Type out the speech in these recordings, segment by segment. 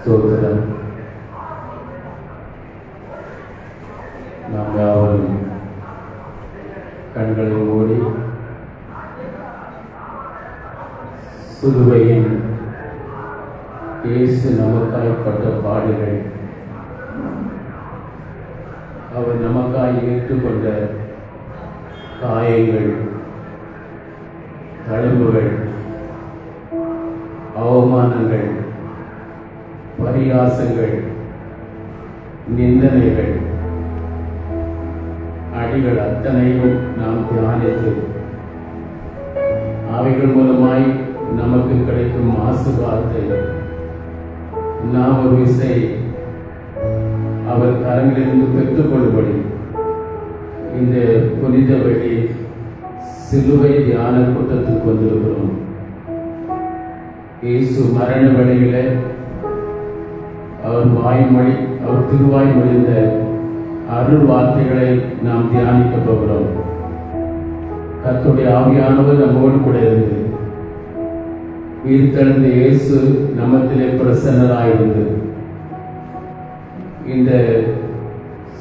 ஸ்தோத்திரம். நாம் யாவரும் கண்களை மூடி சிலுவையின் இயேசு நமக்காய் பட்ட பாடுகள், அவர் நமக்காய் ஏற்றுக்கொண்ட காயங்கள், தழும்புகள், அவமானங்கள், பரியாசங்கள், நிந்தனைகள், அடிகள் அத்தனையும் நாம் தியானித்து அவைகள் மூலமாய் நமக்கு கிடைக்கும் ஆசீர்வாதத்தை நாம் ஒரு விசை அவர் கரங்களிலிருந்து பெற்றுக்கொள்ளும்படி இந்த புனித வழி சிலுவை தியான கூட்டத்துக்கு வந்திருக்கிறோம். இயேசு மரண வேளையில அவர் திருவாய் மொழிந்த அருள் வார்த்தைகளை நாம் தியானிக்க போகிறோம். கர்த்தருடைய ஆவியானவர் நம்மோடு கூட இருந்து உயிர்த்தெழுந்த இயேசு நமத்திலே பிரசன்னராயிருந்து இந்த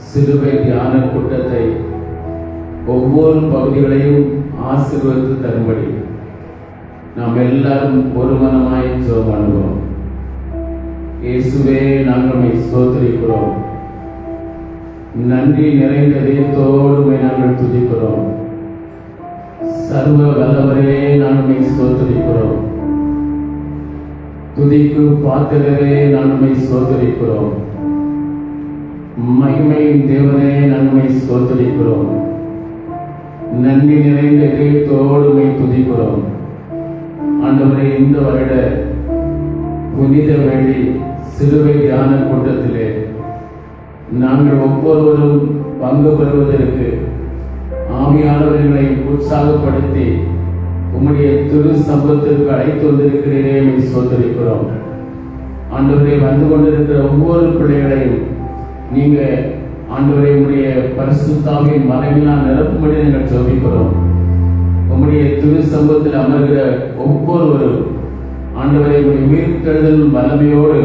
சிலுவை தியான கூட்டத்தை ஒவ்வொரு பகுதிகளையும் ஆசீர்வதித்து தரும்படி நாம் எல்லாரும் ஒரு மனமாய் ஜெபம் பண்ணுவோம். இயேசுவே, நாங்கள் ஸ்தோத்திரிக்கிறோம். நன்றி நிறைந்த இதயத்தோடு நாங்கள் துதிக்கிறோம். சர்வ வல்லவரே, நாங்கள் ஸ்தோத்திரிக்கிறோம். துதிக்கு பாத்திரரே, நாங்கள் ஸ்தோத்திரிக்கிறோம். மகிமையின் தேவனே, நாங்கள் ஸ்தோத்திரிக்கிறோம். நன்றி நிறைந்த இதயத்தோடு துதிக்கிறோம். ஆண்டவரே, இந்த வருட புனித வேளை சிலுவை தியான கூட்டத்திலே நாங்கள் ஒவ்வொருவரும் பங்கு பெறுவதற்கு ஆவியானவர்களை உற்சாகப்படுத்தி உம்முடைய திரு சம்பத்திற்கு அழைத்து வந்திருக்கிறீரே, ஸ்தோத்திரிக்கிறோம். ஆண்டவரை வந்து கொண்டிருக்கிற ஒவ்வொரு பிள்ளைகளையும் நீங்க ஆண்டவரை உடைய பரிசுத்தாவின் மறைவினால் நிரப்பும்படி நாங்கள் ஜெபிக்கிறோம். உம்முடைய திரு சம்பத்தில் அமர்கிற ஒவ்வொருவரும் ஆண்டவரை உடைய உயிர்த்தெழுதல் வல்லமையோடு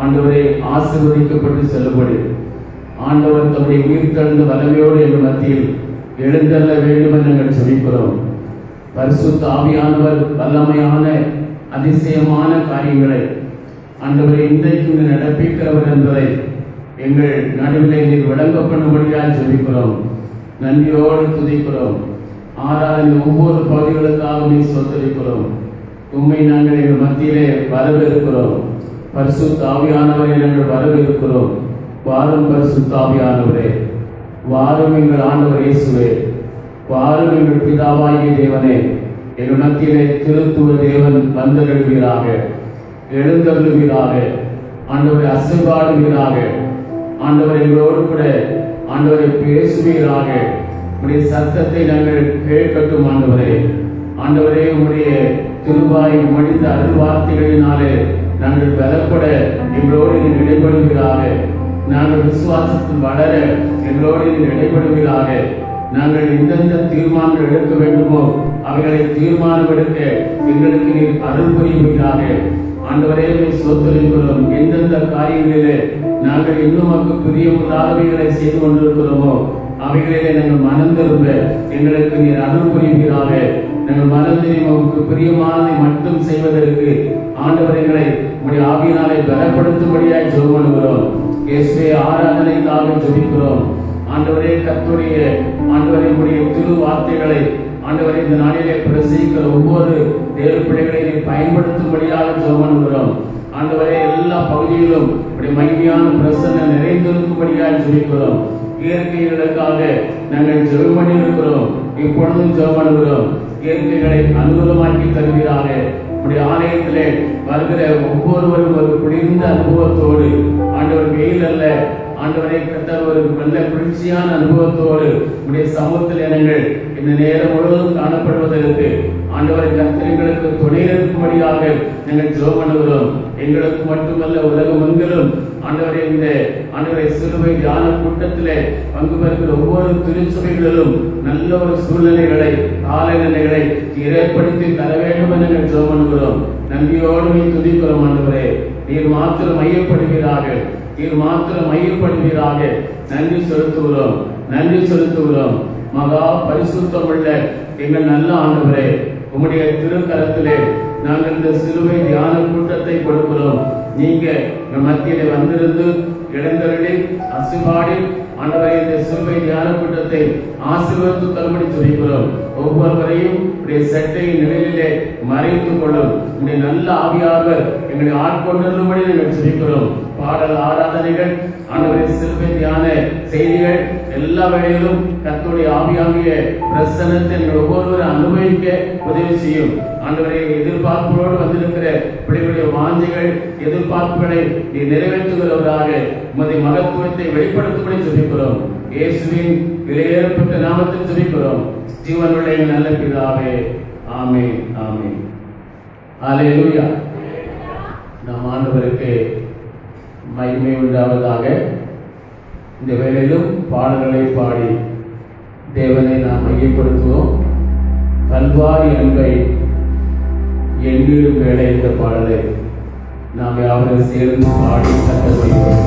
ஆண்டவரை ஆசீர்வதிக்கப்பட்டு செல்லும்படி ஆண்டவர் தம்முடைய உயிர்த்தெழுந்த வல்லமையோடு எங்கள் மத்தியில் எழுந்தள்ள வேண்டும் என்று நாங்கள் ஜெபிக்கிறோம். பரிசுத்த ஆவியானவர் வல்லமையான அதிசயமான காரியங்களை ஆண்டவரை இன்றைக்கு நடப்பிக்கிறவர் என்பதை எங்கள் நடுவிலே நீர் விளங்க பண்ணும்படியாக ஜெபிக்கிறோம். நன்றியோடு துதிக்கிறோம். ஆராதனை ஒவ்வொரு பகுதிகளுக்காக ஸ்தோத்திரிக்கிறோம். உண்மை நாங்கள் எங்கள் மத்தியிலே வரவேற்கிறோம். பரிசுத்த ஆவியானவரை நாங்கள் வரவேற்கிறோம். வாரும் பரிசுத்த ஆவியானவரே, வாரும் எங்கள் ஆண்டவர் இயேசுவே, வாரும் எங்கள் பிதாவாகிய தேவனே. எங்கள் மத்தியிலே திருத்துவ தேவன் வந்தருள்வீராக, எழுந்தருள்வீராக. ஆண்டவரை அசைபாடுவீராக. ஆண்டவர் எங்களோடு கூட ஆண்டவரை பேசுவீராக. உடைய சத்தத்தை நாங்கள் கேட்கட்டும். ஆண்டவரே, உடைய திருவாய் மடிந்த அருள் வார்த்தைகளினாலே நாங்கள் பலப்பட எங்களோடு இடைபடுவீராக. நாங்கள் விசுவாசத்தில் வளர எங்களோடு இடைபடுவீராக. நாங்கள் எந்தெந்த தீர்மானங்கள் எடுக்க வேண்டுமோ அவைகளை தீர்மானம் எடுக்க எங்களுக்கு நீர் அருள் புரிவீராக. ஆண்டவரே, ஸ்தோத்திரிக்கிறோம். எந்தெந்த காரியங்களிலே நாங்கள் இன்னும் பிரியமுள்ளாதவைகளை செய்து கொண்டிருக்கிறோமோ அவைகளிலே நாங்கள் மனம் திரும்ப எங்களுக்கு நீர் அருள் புரிவீராக. நாங்கள் மனம் திரும்பி பிரியமானதை மட்டும் செய்வதற்கு ஆண்டவரைகளை உடைய ஆவியினாலே பலப்படுத்தும்படியாய் ஜெபம் பண்ணுகிறோம். இயேசுவே, ஆராதனைக்காக ஜெபிக்கிறோம். ஆண்டவரே, கர்த்தருடைய ஆண்டவரை உடைய திரு வார்த்தைகளை ஆண்டவரை இந்த நாளிலே பிரசங்கிக்கிற ஒவ்வொரு தேவ பிள்ளைகளை பயன்படுத்தும்படியாக ஜெபம் பண்ணுகிறோம். ஆண்டவரே, எல்லா பகுதியிலும் உடைய மகிமையான பிரசன்னம் நிறைந்திருக்கும்படியாக ஜெபிக்கிறோம். இயற்கைகளுக்காக நாங்கள் ஜெபம் பண்ணி இருக்கிறோம். இப்பொழுதும் ஜெபம் பண்ணுகிறோம். இயற்கைகளை அனுகூலமாக்கி தருவீராக. உடைய ஆலயத்திலே வருகிற ஒவ்வொருவரும் ஒரு குளிர்ந்த அனுபவத்தோடு, ஆண்டவர் வெயில் அல்ல ஆண்டவரை கர்த்தர் ஒரு நல்ல குளிர்ச்சியான அனுபவத்தோடு உடைய சமூகத்தில் நாங்கள் இந்த நேரம் முழுவதும் காணப்படுவதற்கு ஆண்டவரை கர்த்தர் எங்களுக்கு துணை இருக்கும்படியாக நாங்கள் ஜெபம் பண்ணுகிறோம். எங்களுக்கு மட்டுமல்ல, உலகம் எங்கிலும் ஆண்டவரை இந்த ஆண்டவரை சிலுவை தியான கூட்டத்திலே பங்கு பெறுகிற ஒவ்வொரு திருச்சபைகளிலும் நல்ல ஒரு சூழ்நிலைகளை காலநிலைகளை ஏற்படுத்தி தர வேண்டும் என்று நாங்கள் ஜெபம் பண்ணுகிறோம். நன்றியோடு துதிக்கிறோம். ஆண்டவரே, நீர் மாத்திரம் மையப்படுவீராக, நீர் மாத்திரம் மையப்படுவீராக. நன்றி செலுத்துகிறோம், நன்றி செலுத்துகிறோம். மகா பரிசுத்தமுள்ள எங்கள் நல்ல ஆண்டவரே, உம்முடைய திருக்கரத்திலே நாங்கள் இந்த சிலுவை தியான கூட்டத்தை கொடுக்கிறோம். நீங்க மத்தியிலே வந்திருந்து இடங்களிலே அசுபாடி ஆண்டவரே இந்த சிலுவை தியான கூட்டத்தை ஆசீர்வதித்து தரும்படி ஜெபிக்கிறோம். ஒவ்வொருவரையும் உடைய சட்டையின் நிலையிலே மறைத்துக் கொள்ளும். உடைய நல்ல ஆவியாளர் எங்களை ஆட்கொண்டிருந்தபடி நாங்கள் ஜெபிக்கிறோம். பாடல் ஆராதனைகள், ஆண்டவரே சிலுவை தியான செய்திகள் எல்லா வேளையிலும் கர்த்தருடைய ஆவியாகிய பிரசன்னத்தை எங்கள் ஒவ்வொருவரும் அனுபவிக்க உதவி செய்யும். ஆண்டவரே எதிர்பார்ப்போடு வந்திருக்கிற பிள்ளைகளுடைய வாஞ்சைகள் எதிர்பார்ப்புகளை நீ நிறைவேற்றுகிறவராக உமது மகத்துவத்தை வெளிப்படுத்தும்படி ஜெபிக்கிறோம். இயேசுவின் விலையேறப்பட்ட நாமத்தில் ஜெபிக்கிறோம் ஜீவனுள்ள எங்கள் நல்ல பிதாவே, ஆமென், ஆமென். அல்லேலூயா. நம் ஆண்டவருக்கு மகிமை உண்டாவதாக. இந்த வேளையிலும் பாடல்களை பாடி தேவனை நாம் மையப்படுத்துவோம். கல்வாரி அன்பை எண்ணிடும் வேளை இந்த பாடலை நாம் யாவரும் சேர்ந்து பாடி கற்றுக்கொள்வோம்.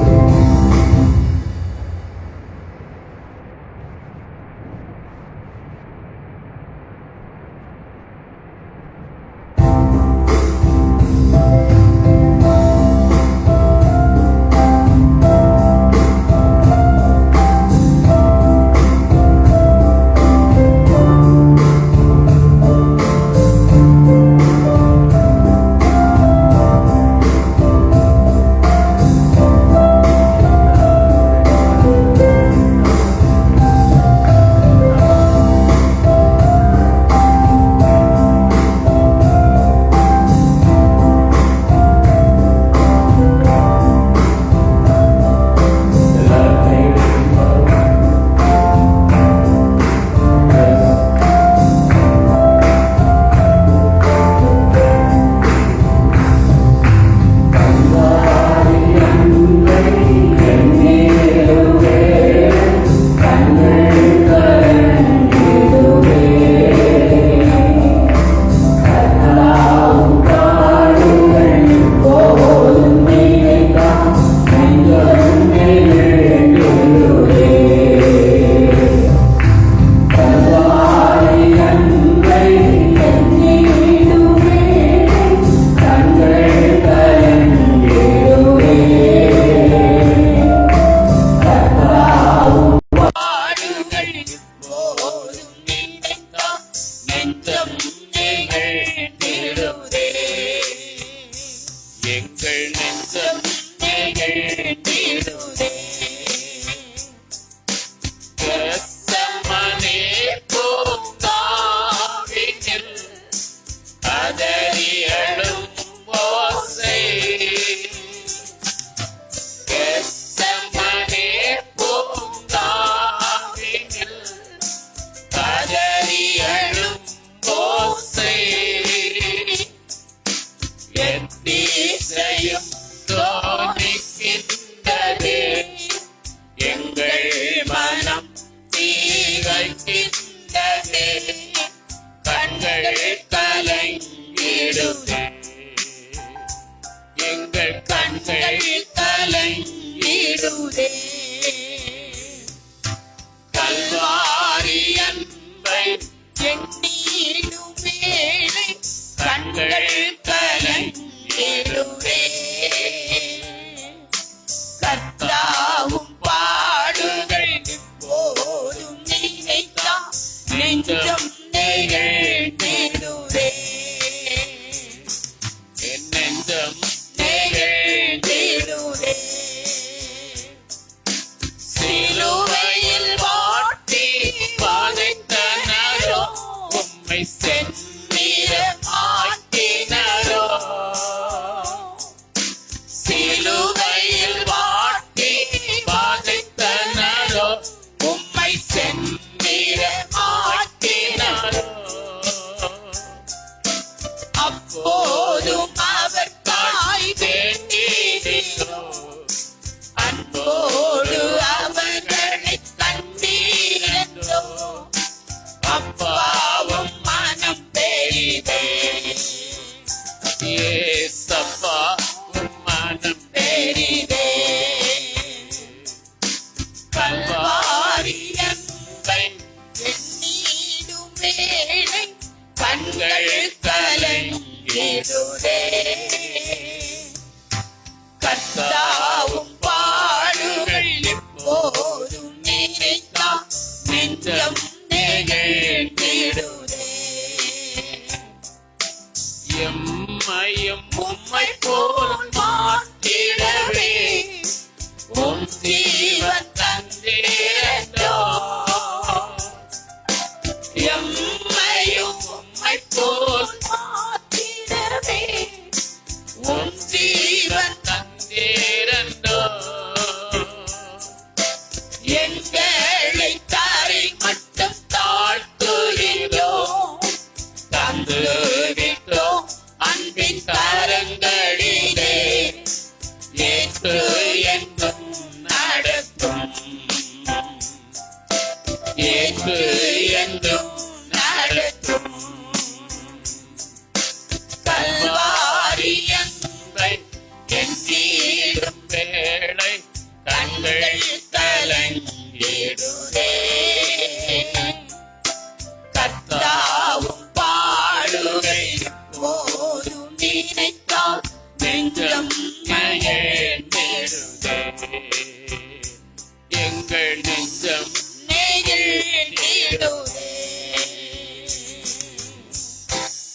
நெஞ்சம்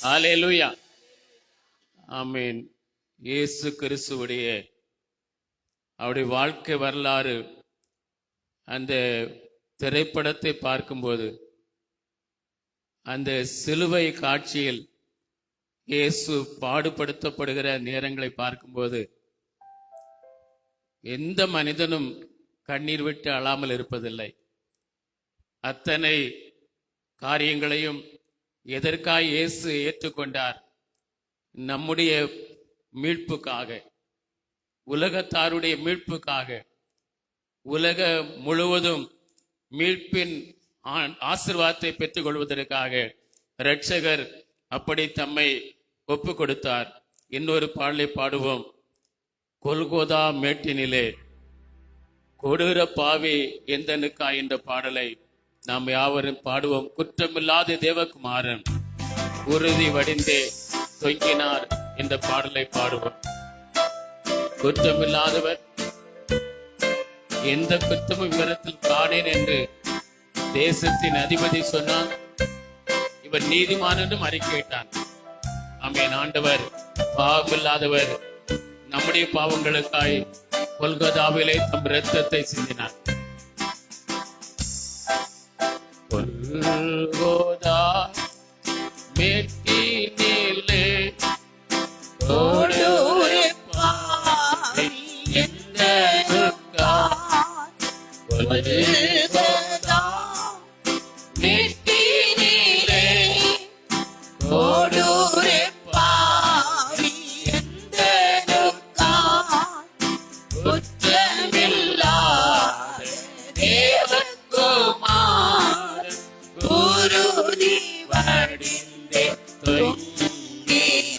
ஹல்லேலூயா. ஆமென். இயேசு கிறிஸ்துவுடைய அவருடைய வாழ்க்கை வரலாறு அந்த திரைப்படத்தை பார்க்கும்போது, அந்த சிலுவை காட்சியில் இயேசு பாடுபடுத்தப்படுகிற நேரங்களை பார்க்கும்போது எந்த மனிதனும் கண்ணீர் விட்டு அழாமல் இருப்பதில்லை. அத்தனை காரியங்களையும் எதற்காய் இயேசு ஏற்றுக்கொண்டார்? நம்முடைய மீட்புக்காக, உலகத்தாருடைய மீட்புக்காக, உலக முழுவதும் மீட்பின் ஆசீர்வாதத்தை பெற்றுக் கொள்வதற்காக இரட்சகர் அப்படி தம்மை ஒப்பு கொடுத்தார். இன்னொரு பாடலை பாடுவோம். கொல்கோதா மேட்டினிலே கொடூர பாவி எந்தனுக்கா என்ற பாடலை நாம் யாவரும் பாடுவோம். குற்றமில்லாத தேவகுமாரன் உறுதி வடிந்தே தொங்கினார் என்ற பாடலை பாடுவோம். குற்றமில்லாதவர், எந்த குற்றமும் விவரத்தில் காணேன் என்று தேசத்தின் அதிபதி சொன்னான். இவர் நீதிமான் என்றும் அறிக்கையிட்டான். ஆமென். ஆண்டவர் பாவமில்லாதவர் நம்முடைய பாவங்களுக்காய் கொல்கதாவிலே தம் இரத்தத்தை சிந்தினார். கொல்கோதா மேட்டினிலே கொடூர பாவி எந்தனுக்கா, கொல்கோதா மேட்டினிலே கொடூர பாவி எந்தனுக்கா, குற்றமில்லாத தேவகுமாரன் உறுதி வடிந்தே தொங்கினார்.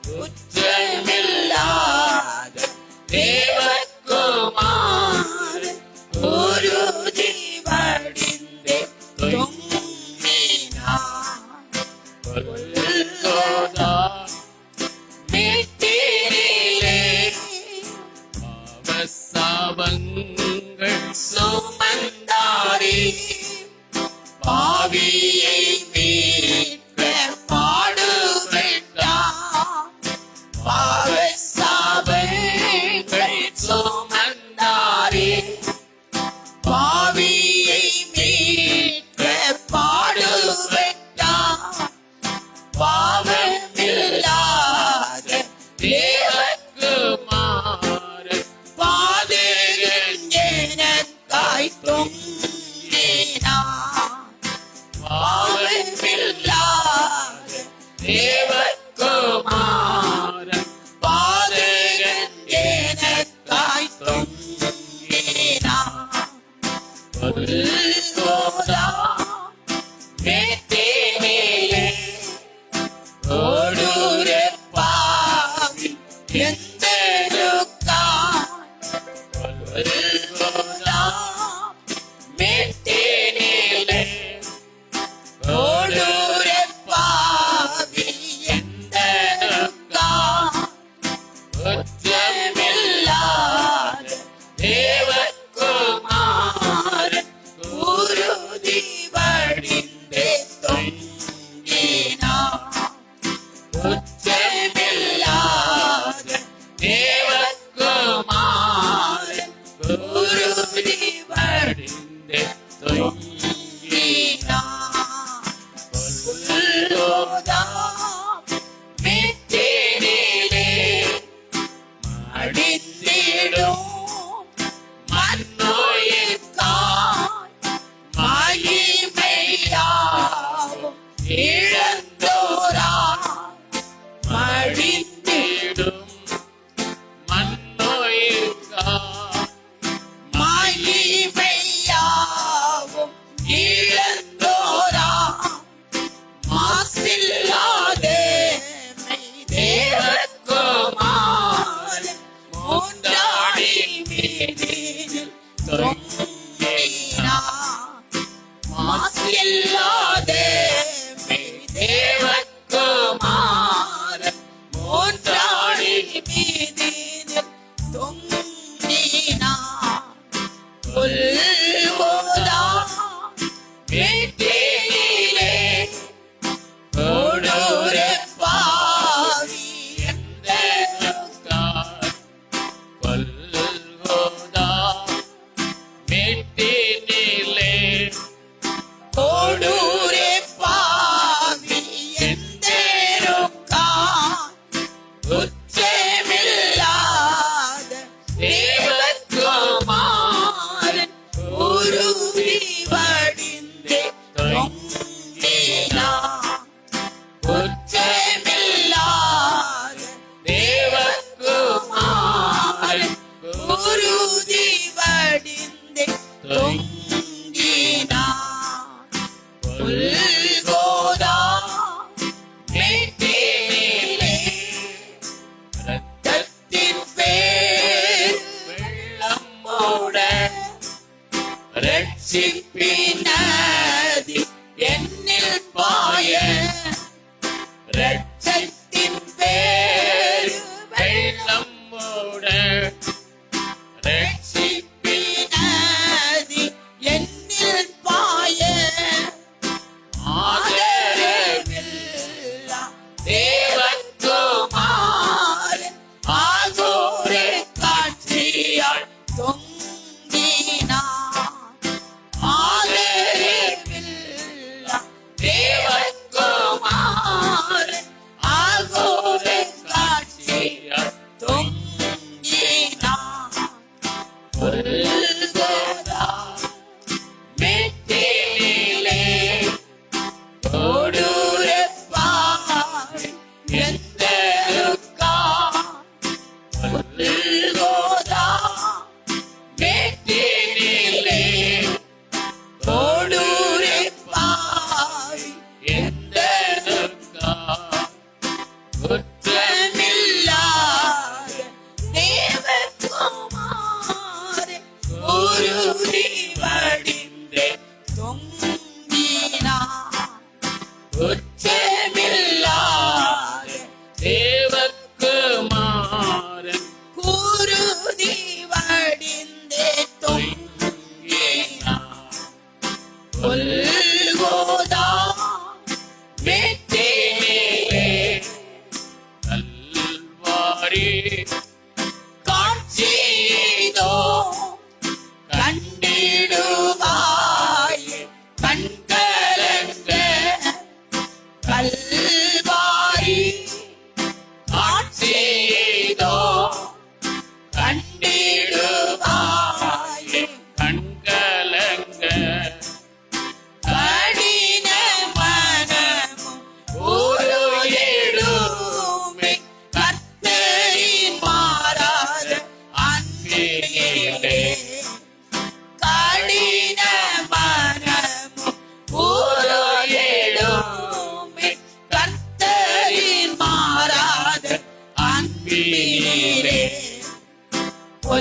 குற்றமில்லாத தேவகுமாரன் உறுதி வடிந்தே தொங்கினார். கொல்கோதா மேட்டினிலே பாவசாபங்கள் சுமந்தாரே, பாவியை மீட்க பாடுபட்டார். பாவசாபங்கள் சுமந்தாரே, பாவியை மீட்க பாடுபட்டார். பாவமில்லாத தேவகுமாரன் பாதகன் எனக்காய் தொங்கினார். பாவமில்லாத தேவகுமாரன் பாதகன் எனக்காய் தொங்கினார். கொல்கோதா மேட்டினிலே கொடூர பாவி எந்தனுக்கா, கொல்கோதா மேட்டினிலே கொடூர பாவி எந்தனுக்கா, குற்றமில்லாத தேவகுமாரன் உறுதி வடிந்தே தொங்கினார். குற்றமில்லாத தேவகுமாரன் உறுதி வடிந்தே தொங்கினார். கொல்கோதா மேட்டினிலே மடிந்திடும் மன்னோயிற்காய் மகிமையாவும் இழந்தோராய் மடிந்திடும் மன்னோயிற்காய் மகிமையாவும் இழந்தோராய் மாசில்லாத தேவகுமாரன் மூன்றாடினார்.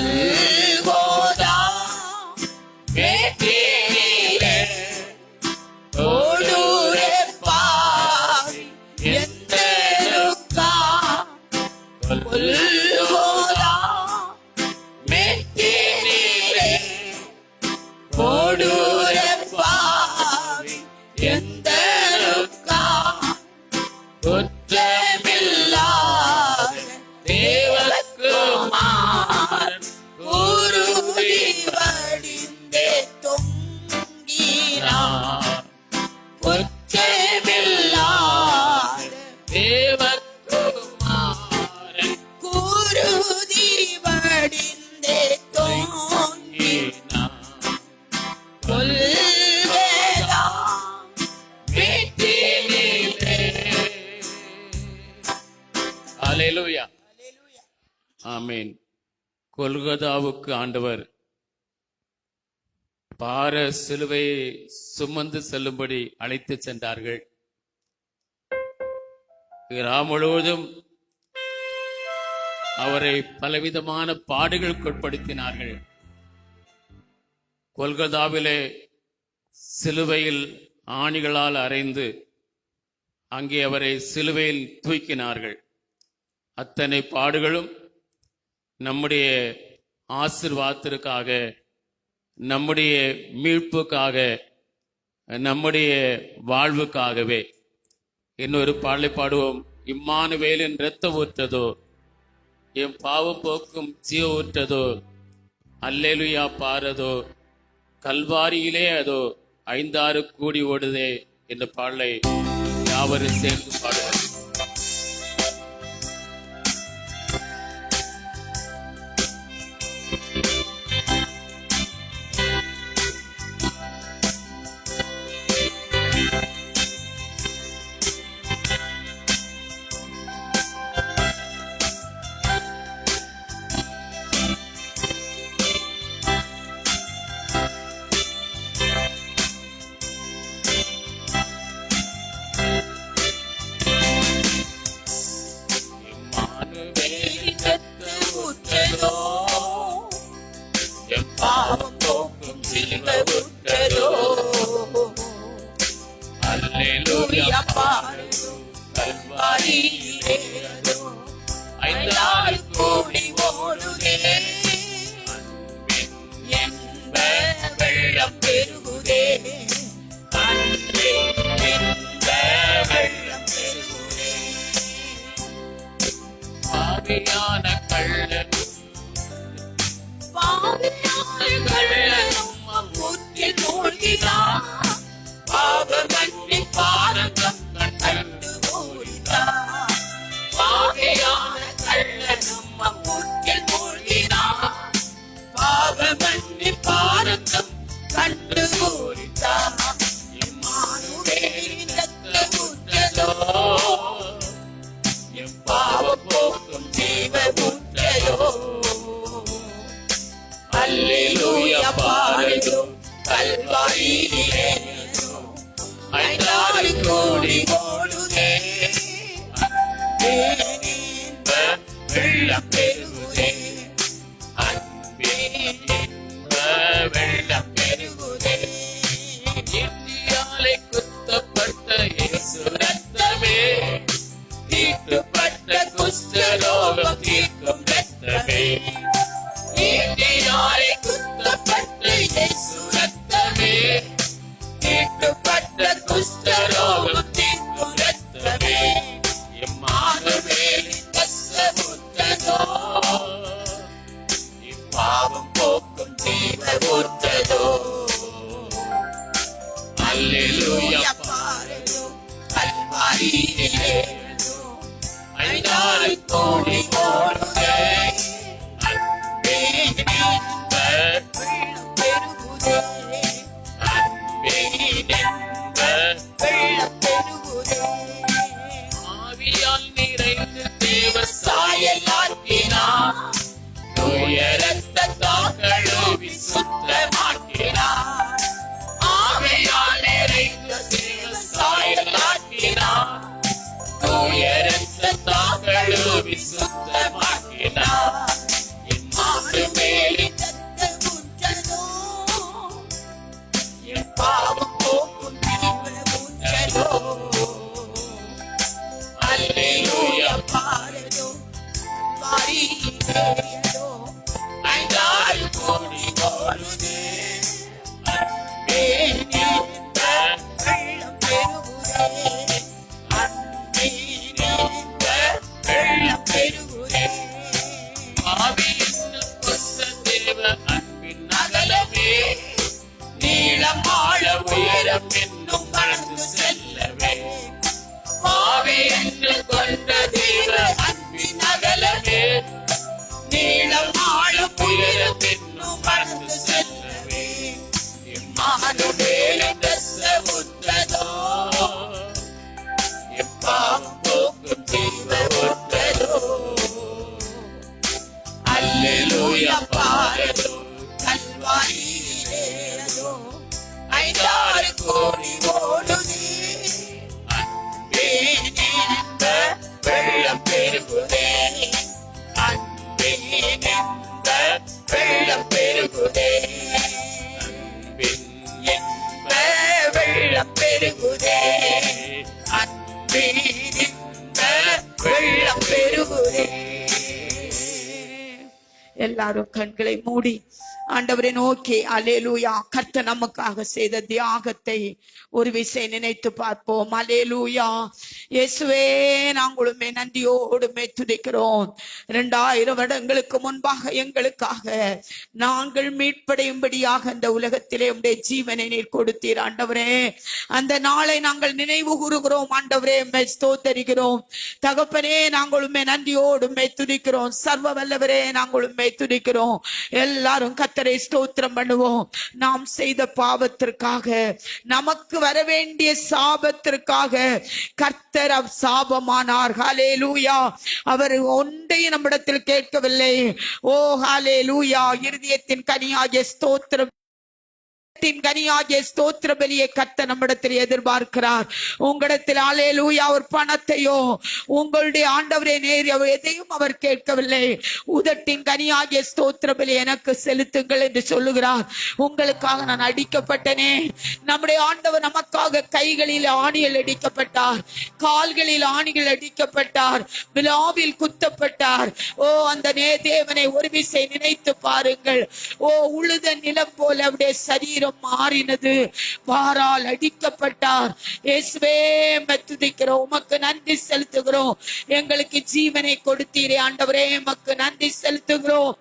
கொல்கோதா மேட்டினிலே கொடூரே பாவி எந்தெருக்கா கொல்கோதா மேட்டினிலே கொடூரே பாவி எந்தெருக்கா குற்றமில்லாத தேவகுமாரன் குருதி வடிந்தே தொங்கினார். குற்றமில்லாத தேவகுமாரன் குருதி வடிந்தே தொங்கினார். கொல்கோதா மேட்டினிலே. அல்லேலூயா, ஆமென். கொல்கதாவுக்கு ஆண்டவர் பார சிலுவையை சுமந்து செல்லும்படி அழைத்து சென்றார்கள். இரா முழுவதும் அவரை பலவிதமான பாடுகளுக்கு உட்படுத்தினார்கள். கொல்கதாவிலே சிலுவையில் ஆணிகளால் அறைந்து அங்கே அவரை சிலுவையில் தூக்கினார்கள். அத்தனை பாடுகளும் நம்முடைய ஆசீர்வாதத்திற்காக, நம்முடைய மீட்புக்காக, நம்முடைய வாழ்வுக்காகவே. இன்னொரு பாடலை பாடுவோம். இம்மானுவேலின் இரத்தம் ஊற்றதோ, என் பாவம் போக்கும் ஜீவ ஊற்றதோ, அல்லேலுயா பாரதோ, கல்வாரியிலே அதோ 5-6 கூடி ஓடுதே என்ற பாடலை யாவரும் சேர்ந்து பாடுவோம். பாவம் போக்கும் ஜீவ ஊற்றதோ, அல்லேலூயா பாடுதோ, கல்வாரியிலே அதோ 5-6 கோடி ஓடுதே. அன்பின் என்ப வெள்ளம் பெருகுதே, அன்பின் என்ப வெள்ளம் பெருகுதே. பாவியான கள்ளன் ஊற்றில் மூழ்கினார், பாவமன்றி பாரதம் கண்டு ஓடினார். பாவியான கள்ளனும் ஊற்றில் மூழ்கினார், பாவமன்றி பாரதம் கண்டு ஓடினார். இம்மானுவேலின் இரத்தம் ஊற்றதோ, என் பாவம் போக்கும் ஜீவ ஊற்றதோ, அல்லேலூயா பாடுதோ, கல்வாரியிலே 5-6 கோடி ஓடுதே. அன்பின் இன்ப வெள்ளம் பெருகுதே, அன்பின் இன்ப வெள்ளம் பெருகுதே. இந்தியாலை குத்தப்பட்ட இயேசு ரத்தமே, தீட்டுப்பட்ட குஷ்டரோகம் தீர்க்கும் ரத்தமே, நீதியாலே குத்தப்பட்ட இயேசு ரத்தமே, தீட்டுப்பட்ட குஷ்டரோகம் தீர்க்கும் ரத்தமே. இம்மானுவேலின் இரத்தம் ஊற்றதோ, இப்பாவம் போக்கும் ஜீவ ஊற்றதோ, அல்லேலூயா பாடுதோ, கல்வாரியிலே அதோ 5-6 கோடி ஓடுதே. அன்பின் இன்ப வெள்ளம் பெருகுதே, அன்பின் இன்ப வெள்ளம் பெருகுதே. ஆவியால் நிறைந்து தேவ சாயலாக்கினார், தூய இரத்தத்தால் கழுவி சுத்தமாக்கினார். ஆவியால் நிறைந்த தேவ சாயலாக்கினார், தூய இரத்தத்தால் கழுவி சுத்தமாக்கினார். இம்மானுவேலின் இன்னும் மறந்து செல்லவே பாவி என்று கொண்ட தெய்வ அன்பின் அகலமே நீளம் ஆளும் உயரம் இன்னும் மறந்து செல்லவே இம்மானுவேலின் ரசமுற்றதோ எப்பாவும் போக்கும் தெய்வ ஒற்றதோ அல்லேலூயா பாரதோ கல்வாரியிலேதோ 5-6 கோடி ஓடுதே அன்பே நின்ற வெள்ளம் பெருகுதே அன்பே நின்ற வெள்ளம் பெருகுதே அன்பின் என்ப வெள்ளம் பெருகுதே அன்பே நின்ற வெள்ளம் பெருகுதே. எல்லாரும் கண்களை மூடி ஆண்டவரை நோக்கி அல்லேலூயா கர்த்தர் நமக்காக செய்த தியாகத்தை ஒரு விசை நினைத்து பார்ப்போம். அல்லேலூயா இயேசுவே நாங்களுமே நன்றியோடுமே துதிக்கிறோம். 2000 வருடங்களுக்கு முன்பாக எங்களுக்காக நாங்கள் மீட்படையும்படியாக அந்த உலகத்திலே உடைய ஜீவனை நீர் கொடுத்தீர் ஆண்டவரே. அந்த நாளை நாங்கள் நினைவு கூறுகிறோம் ஆண்டவரே. ஸ்தோத்தரிக்கிறோம் தகப்பனே. நாங்களுமே நன்றியோடுமே துதிக்கிறோம். சர்வ வல்லவரே நாங்களுமே துதிக்கிறோம். எல்லாரும் கர்த்தரை ஸ்தோத்திரம் பண்ணுவோம். நாம் செய்த பாவத்திற்காக நமக்கு வர வேண்டிய சாபத்திற்காக கர்த்தர் சாபமானார். ஹல்லேலூயா. அவர் ஒன்றையும் நம்மிடத்தில் கேட்கவில்லை. ஓ ஹல்லேலூயா. இருதயத்தின் கனியாகிய ஸ்தோத்திரம் கனியாகிய ஸ்தோத்திர பலியை கர்த்தர் நம்மிடத்தில் எதிர்பார்க்கிறார். உங்களிடத்தில் அல்லேலூயா ஒரு பணத்தையோ உங்களுடைய ஆண்டவரே நேர் எதையும் அவர் கேட்கவில்லை. உதட்டின் கனியாகிய ஸ்தோத்திர பலி எனக்கு செலுத்துங்கள் என்று சொல்லுகிறார். உங்களுக்காக நான் அடிக்கப்பட்டனே. நம்முடைய ஆண்டவர் நமக்காக கைகளில் ஆணிகள் அடிக்கப்பட்டார், கால்களில் ஆணிகள் அடிக்கப்பட்டார், விலாவில் குத்தப்பட்டார். ஓ அந்த தேவனை ஒரு விசை நினைத்து பாருங்கள். ஓ உழுத நிலம் போல அவருடைய சரீரம் மாறினது. வாரால் அடிக்கப்பட்டார். இயேசுவே துதிக்கிறோம். உமக்கு நன்றி செலுத்துகிறோம். எங்களுக்கு ஜீவனை கொடுத்தீரே ஆண்டவரே. உமக்கு நன்றி செலுத்துகிறோம்.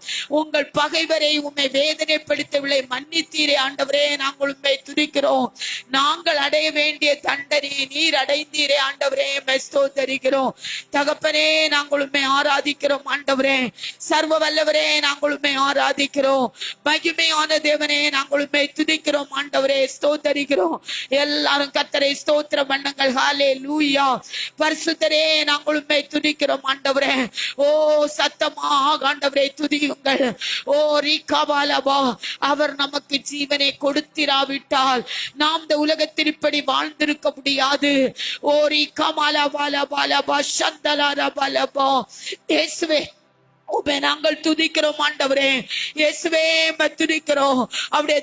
உங்கள் பகைவரை உம்மை வேதனைப்படுத்தவில்லை, மன்னித்தீரே ஆண்டவரே. நாங்கள் உம்மை துதிக்கிறோம். நாங்கள் அடைய வேண்டிய தண்டனை நீர் அடைந்தீரே ஆண்டவரே. ஸ்தோத்தரிக்கிறோம் தகப்பனே. நாங்கள் உம்மை ஆராதிக்கிறோம் ஆண்டவரே. சர்வ வல்லவரே நாங்கள் உம்மை ஆராதிக்கிறோம். மகிமையான தேவனே நாங்கள் உம்மை துதிக்கிறோம் ஆண்டவரே. ஸ்தோத்தரிக்கிறோம். எல்லாரும் கர்த்தரை ஸ்தோத்திரம் பண்ணுங்கள். ஹல்லேலூயா. பரிசுத்தரே நாங்கள் உம்மை துதிக்கிறோம் ஆண்டவரே. ஓ சத்தமாக ஆண்டவரை துதியுங்கள். ஓ ரீகாபாலபா. அவர் நமக்கு ஜீவனை கொடுத்திராவிட்டால் நாம் இந்த உலகத்தில் இப்படி வாழ்ந்திருக்க முடியாது. ஓ ரீகாமாலபாலபாலபா சந்தலாரபாலபா. இயேசுவே உம்மை நாங்கள் துதிக்கிறோம் ஆண்டவரே. இயேசுவே துதிக்கிறோம். அவருடைய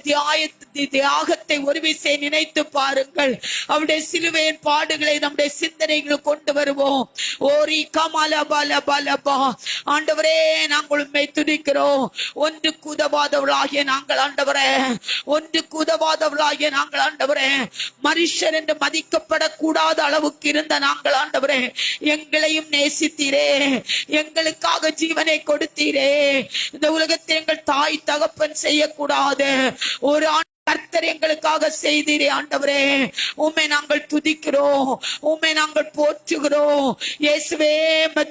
தியாகத்தை ஒரு விசை நினைத்து பாருங்கள். அவருடைய சிலுவையின் பாடுகளை நம்முடைய சிந்தனைகள் கொண்டு வருவோம். ஓரி கமலபலபலபா. ஆண்டவரே நாங்கள் உம்மை துதிக்கிறோம். ஒன்று குதவாதவளாகிய நாங்கள் ஆண்டவரே, ஒன்று குதவாதவளாகிய நாங்கள் ஆண்டவரே, மனுஷர் என்று மதிக்கப்படக்கூடாத அளவுக்கு இருந்த நாங்கள் ஆண்டவரே, எங்களையும் நேசித்தீரே. எங்களுக்காக ஜீவனை கொடுத்தீரே. இந்த உலகத்தில் எங்கள் தாய் தகப்பன் செய்யக்கூடாது ஒரு கர்த்தர் எங்களுக்காக செய்தீரே ஆண்டவரே. உம்மை நாங்கள் துதிக்கிறோம். உம்மை நாங்கள் போற்றுகிறோம். இயேசுவே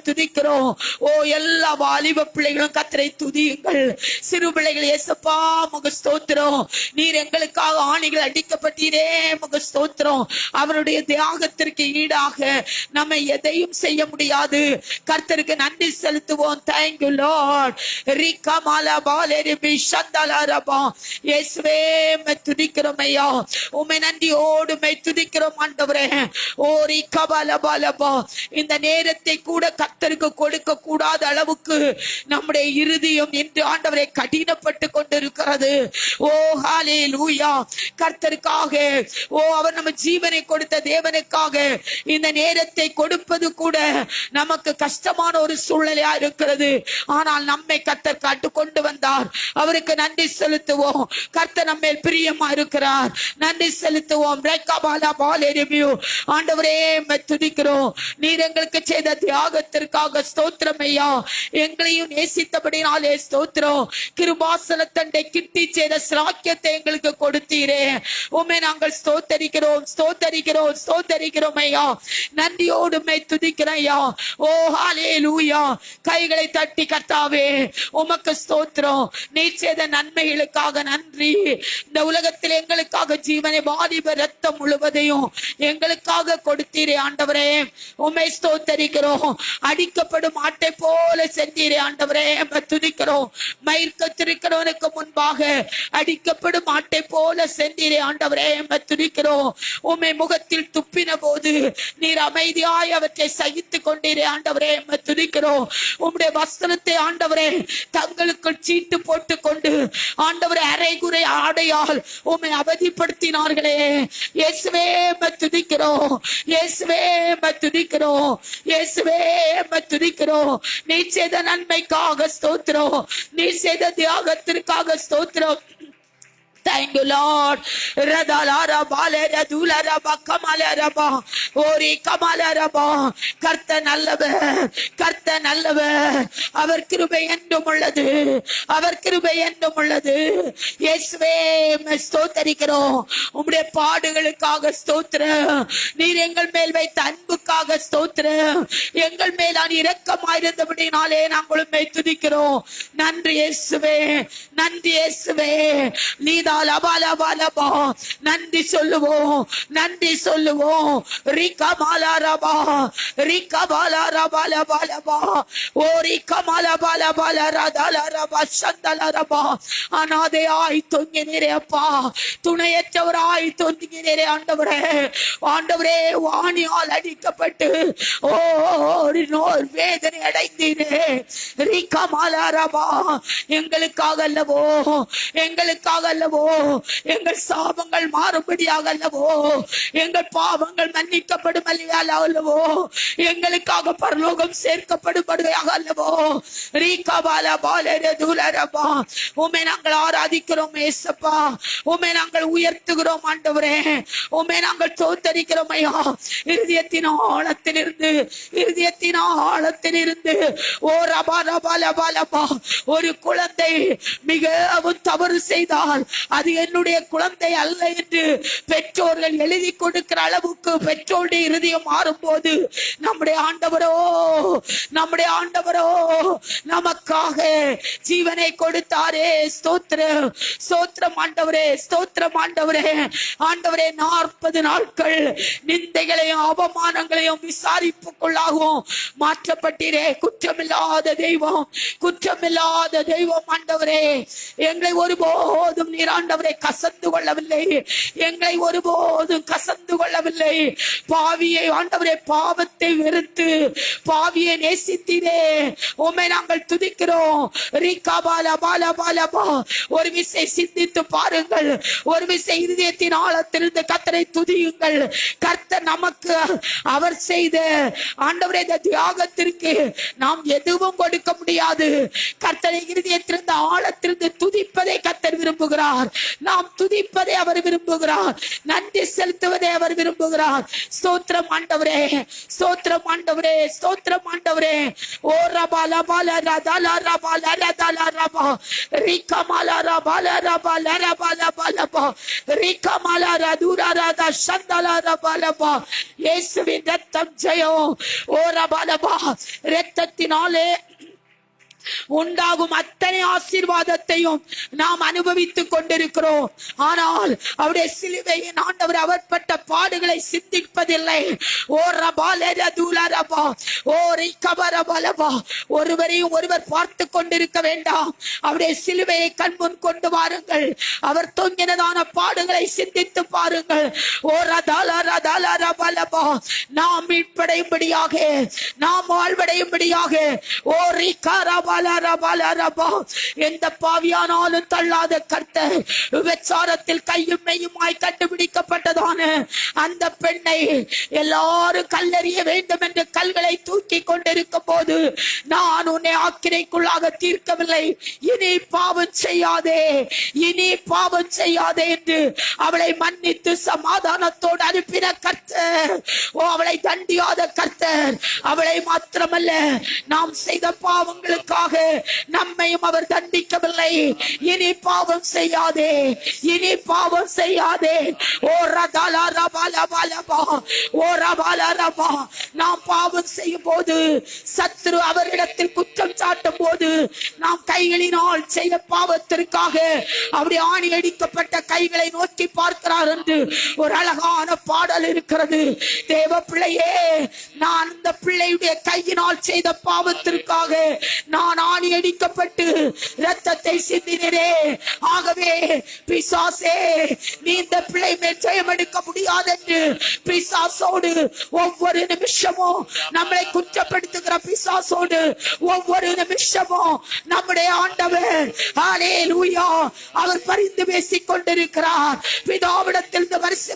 துதிக்கிறோம். ஓ எல்லா வாலிப பிள்ளைகளும் கர்த்தரை துதியுங்கள். சிறு பிள்ளைகள் இயேசப்பா உமக்கு ஸ்தோத்திரம். நீர் எங்களுக்காக ஆணிகள் அடிக்கப்பட்டீரே. உமக்கு ஸ்தோத்திரம். அவருடைய தியாகத்திற்கு ஈடாக நம்ம எதையும் செய்ய முடியாது. கர்த்தருக்கு நன்றி செலுத்துவோம். Thank you Lord. ரிகமாலா பாலேரிபி சந்தலாரபா. இயேசுவே துதிக்கிறோம் ஐயா. உம்மை நன்றியோடு துதிக்கிறோம் ஆண்டவரே. ஓரி கபலபலபா. இந்த நேரத்தை கூட கர்த்தருக்கு கொடுக்க கூடாத அளவுக்கு நம்முடைய இருதயம் இன்று ஆண்டவரை கடினப்பட்டு கொண்டிருக்கிறது. ஓ ஹல்லேலூயா. கர்த்தருக்காக ஓ அவர் நம்ம ஜீவனை கொடுத்த தேவனுக்காக இந்த நேரத்தை கொடுப்பது கூட நமக்கு கஷ்டமான ஒரு சூழ்நிலையா இருக்கிறது. ஆனால் நம்மை கர்த்தர் காட்டு கொண்டு வந்தார். அவருக்கு நன்றி செலுத்துவோம். கர்த்தர் நம்மை பிரியமா இருக்கிறார். நன்றி செலுத்துவோம். ஆண்டவரே துதிக்கிறோம். நீர் எங்களுக்கு செய்த தியாகத்திற்காக ஸ்தோத்திரம் ஐயா. எங்களையும் நேசித்தபடினாலே ஸ்தோத்திரம். கிருபாசனத்தண்டை கிட்டி செய்த சிலாக்கியத்தை எங்களுக்கு கொடுத்தீரே. உம்மை நாங்கள் ஸ்தோத்தரிக்கிறோம், ஸ்தோத்தரிக்கிறோம், ஸ்தோத்தரிக்கிறோம் ஐயா. நன்றியோடு உம்மை துதிக்கிறோம் ஐயா. ஓ ஹல்லேலூயா. கைகளை தட்டி கர்த்தாவே உமக்கு ஸ்தோத்திரம். நீர் செய்த நன்மைகளுக்காக நன்றி. இந்த உலகத்தில் எங்களுக்காக ஜீவனை வாலிப ரத்தம் முழுவதையும் எங்களுக்காக கொடுத்தீரே ஆண்டவரே. உம்மை ஸ்தோத்தரிக்கிறோம். அடிக்கப்படும் ஆட்டை போல சென்றீரே ஆண்டவரே. துதிக்கிறோம். மயிர்கத்திருக்கிறவனுக்கு முன்பாக அடிக்கப்படும் ஆட்டை போல சென்றீரே ஆண்டவரே. துதிக்கிறோம். உம்மை முகத்தில் துப்பின போது நீர் அமைதியாய் அவற்றை சகித்துக் கொண்டீரே ஆண்டவரே. துதிக்கிறோம். உம்முடைய வஸ்திரத்தை ஆண்டவரே தங்களுக்குள் சீட்டு போட்டுக் கொண்டு ஆண்டவரே அரைகுறை ஆடையால் உம்மை அவதிப்படுத்தினார்களே. இயேசுவே துதிக்கிறோம். இயேசுவே துதிக்கிறோம். இயேசுவே துதிக்கிறோம். நீ செய்த நன்மைக்காக ஸ்தோத்திரம். நீ செய்த தியாகத்திற்காக ஸ்தோத்திரம். Thank you, Lord. கர்த்தர் நல்லவர், கர்த்தர் நல்லவர். அவர் கிருபை என்றும் உள்ளது, அவர் கிருபை என்றும் உள்ளது. இயேசுவே ஸ்தோத்தரிக்கிறோம். உம்முடைய பாடுகளுக்காக ஸ்தோத்திரம். நீர் எங்கள் மேல் வைத்த அன்புக்காக ஸ்தோத்திரம். எங்கள் மேலான இரக்கமாயிருந்தபடினாலே நாங்கள் உம்மை துதிக்கிறோம். நன்றி இயேசுவே, நன்றி இயேசுவே. நீதான் நன்றி சொல்லுவோம், நன்றி சொல்லுவோம். அனாதையாய் தொங்கினீரே அப்பா, துணையற்றவராய் தொங்கினீரே ஆண்டவரே. ஆண்டவரே வாணியால் அடிக்கப்பட்டு நோர் வேதனை அடைந்தீரே. எங்களுக்காக அல்லவோ, எங்களுக்காக அல்லவோ, எங்கள் சாபங்கள் மாறும்படியாக அல்லவோ, எங்கள் பாவங்கள் மன்னிக்கப்படும் அல்லவோ, எங்களுக்காக பரலோகம் சேர்க்கப்படும்படியாக அல்லவோ. உம்மை நாங்கள் ஆராதிக்கிறோம் ஏசப்பா. உம்மை நாங்கள் உயர்த்துகிறோம் ஆண்டவரே. உம்மை நாங்கள் தோத்தரிக்கிறோம் ஐயா. இருதயத்தின் ஆழத்திலிருந்து, இருதயத்தின் ஆழத்திலிருந்து ஓ ரபா ரபா லபா லபா. ஒரு குழந்தை மிகவும் தவறு செய்தால் அது என்னுடைய குழந்தை அல்ல என்று பெற்றோர்கள் எழுதி கொடுக்கிற அளவுக்கு பெற்றோருடைய இருதயம் மாறும்போது நம்முடைய ஆண்டவரோ, நம்முடைய ஆண்டவரோ நமக்காக ஜீவனை கொடுத்தாரே. ஸ்தோத்திரம், ஸ்தோத்திரம் ஆண்டவரே, ஸ்தோத்திரம் ஆண்டவரே. ஆண்டவரே 40 நாட்கள் நிந்தைகளையும் அவமானங்களையும் விசாரிப்புக்குள்ளாகவும் மாற்றப்பட்டீரே. குற்றமில்லாத தெய்வம், குற்றமில்லாத தெய்வம் ஆண்டவரே. எங்களை ஒருபோதும் நீர் ஆண்டவரை கசந்து கொள்ளவில்லை. எங்களை ஒருபோதும் கசந்து கொள்ளவில்லை. பாவியை ஆண்டவரே, பாவத்தை வெறுத்து பாவியை நேசித்தீரே. உம்மை நாங்கள் துதிக்கிறோம். ஒரு விசை சிந்தித்து பாருங்கள். ஒரு விசை இருதயத்தின் ஆழத்திலிருந்து கர்த்தரை துதியுங்கள். கர்த்தர் நமக்கு அவர் செய்த ஆண்டவரே இந்த தியாகத்திற்கு நாம் எதுவும் கொடுக்க முடியாது. கர்த்தரை இருதயத்திலிருந்து ஆழத்திலிருந்து துதிப்பதை கர்த்தர் விரும்புகிறார். நாம் துதிப்பதை அவர் விரும்புகிறார். நன்றி செலுத்துவதை அவர் விரும்புகிறார். ஸ்தோத்திரம் ஆண்டவரே, ஸ்தோத்திரம் ஆண்டவரே, ஸ்தோத்திரம் ஆண்டவரே. ஓ ரபால பால ரதால ரபால ரதால ரபா ரிகமால ரபால ரபால ரபால பாலபா ரிகமால ரதுரா ரதா சந்தல ரபாலபா. இயேசுவின் ரத்தம் ஜெயம். ஓ ரபாலபா. இரத்தத்தினாலே உண்டாகும் அத்தனை ஆசீர்வாதத்தையும் நாம் அனுபவித்துக் கொண்டிருக்கிறோம். ஆனால் அவருடைய சிலுவையின் ஆண்டவர் அவர் பட்ட பாடுகளை சிந்திப்பதில்லை. ஓ ரபாலரதுலரபா ஓ ரிகபரபலபா. ஒருவரையும் ஒருவர் பார்த்து கொண்டிருக்க வேண்டாம். அவருடைய சிலுவையை கண்முன் கொண்டு வாருங்கள். அவர் தொங்கினதான பாடுகளை சிந்தித்து பாருங்கள். ஓ ரதாலரபலபா. நாம் மீட்படையும்படியாக, நாம் வாழ்வடையும்படியாக ஓ ரிகரபா எந்த பாவியானாலும் தள்ளாத கர்த்தர் விபச்சாரத்தில் கையும் மெய்யுமாய் கண்டுபிடிக்கப்பட்டதான அந்த பெண்ணை எல்லாரும் கல்லெறிய வேண்டும் என்று கல்களை தூக்கி கொண்டிருக்கும் போது நான் உன்னை ஆக்கினைக்குள்ளாக தீர்க்கவில்லை, இனி பாவம் செய்யாதே, இனி பாவம் செய்யாதே என்று அவளை மன்னித்து சமாதானத்தோடு அனுப்பின கர்த்தர், அவளை தண்டியாத கர்த்தர். அவளை மாத்திரமல்ல, நாம் செய்த பாவங்களுக்காக நம்மையும் அவர் தண்டிக்கவில்லை. இனி பாவம் செய்யாதே, இனி பாவம் செய்யாதே. ஓ ரதலா ரபாலா பாலபா, ஓ ரபாலா ரபா. நாம் பாவம் செய்யும் போது சத்துரு அவரிடத்தில் குற்றம் சாட்டும் போது நாம் கைகளினால் செய்த பாவத்திற்காக அவருடைய ஆணி அடிக்கப்பட்ட கைகளை நோக்கி பார்க்கிறார் என்று ஒரு அழகான பாடல் இருக்கிறது. தேவ பிள்ளையே, நான் இந்த பிள்ளையுடைய கையினால் செய்த பாவத்திற்காக நான் ஆணி அடிக்கப்பட்டு இரத்தத்தை சிந்தினே. ஆகவே பிசாசே, நீ இந்த பிள்ளை மேல் ஜெயம் எடுக்க முடியாது என்று பிசாசோடு ஒவ்வொரு நிமிஷமும் நம்மளை குற்றப்படுத்துகிற பிசாசோடு ஒவ்வொரு நிமிஷமும் நம்முடைய ஆண்டவர் ஹல்லேலூயா அவர் பரிந்து பேசிக் கொண்டிருக்கிறார். பிதாவிடத்தில்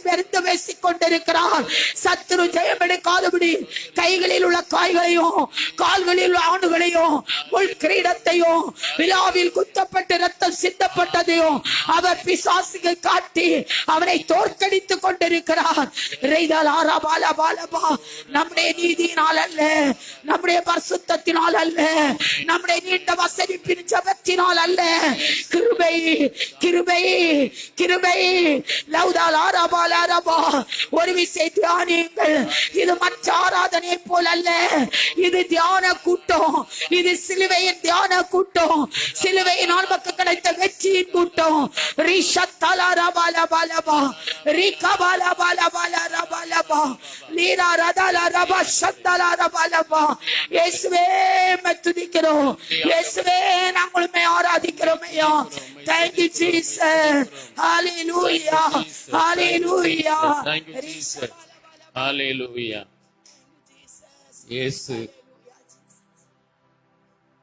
பரிந்து பேசிக் கொண்டிருக்கிறார். சத்துரு ஜெயம் எடுக்காதபடி கைகளில் உள்ள காய்களையும் கால்களில் உள்ள ஆணுகளையும் முள் கிரீடத்தையும் விழாவில் குத்தப்பட்டு ரத்தம் சிந்தப்பட்டதையும் அவர் பிசாசுக்கு காட்டி அவனை தோற்கடித்துக் கொண்டிருக்கிறார். நம்முடைய நீதியினால் அல்ல, நம்முடைய பரிசுத்தத்தினால் அல்ல, நம்முடைய நீண்ட வசதிப்பின் ஜபத்தினால் அல்ல, கிருபை கிருபை கிருபை. ஒரு விசை தியானியுங்கள். இது மற்ற ஆராதனை போல் அல்ல, இது தியான கூட்டம், இது சிலுவையின் தியான கூட்டம், சிலுவையினால் நமக்கு கிடைத்த வெற்றியின் கூட்டம். இயேசுவே துதிக்கிறோம், இயேசுவே நாங்கள் ஆராதிக்கிறோம் ஐயா. Thank you Jesus. Hallelujah. Hallelujah. Thank you Jesus. Hallelujah. இயேசு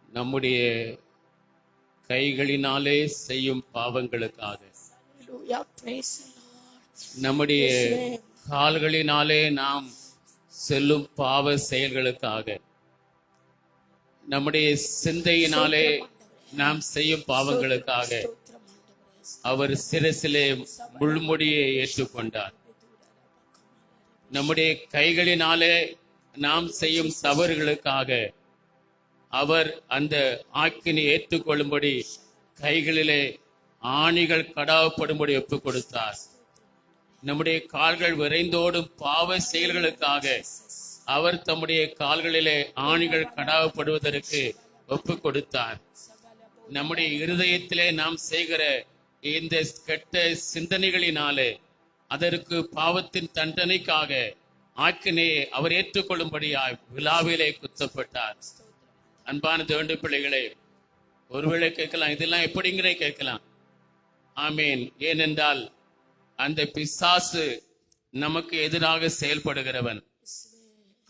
நம்முடைய கைகளினாலே செய்யும் பாவங்களுக்காக, நம்முடைய கால்களினாலே நாம் செல்லும் பாவ செயல்களுக்காக, நம்முடைய சிந்தையினாலே நாம் செய்யும் பாவங்களுக்காக அவர் சிரசிலே முள்முடியை ஏற்றுக்கொண்டார். நம்முடைய கைகளினாலே நாம் செய்யும் தவறுகளுக்காக அவர் அந்த ஆக்கினை ஏற்றுக்கொள்ளும்படி கைகளிலே ஆணிகள் கடாவப்படும்படி ஒப்புக் கொடுத்தார். நம்முடைய கால்கள் விரைந்தோடும் பாவ செயல்களுக்காக அவர் தம்முடைய கால்களிலே ஆணிகள் கடாவப்படுவதற்கு ஒப்புக் கொடுத்தார். நம்முடைய இருதயத்திலே நாம் செய்கிற இந்த கெட்ட சிந்தனைகளினாலே அதற்கு பாவத்தின் தண்டனைக்காக ஆக்கினையை அவர் ஏற்றுக்கொள்ளும்படியாய் விழாவிலே குத்தப்பட்டார். அன்பான தேவனுடைய பிள்ளைகளே, ஒருவேளை கேட்கலாம், இதெல்லாம் எப்படிங்கிற கேட்கலாம். ஆமேன். ஏனென்றால் அந்த பிசாசு நமக்கு எதிராக செயல்படுகிறவன்.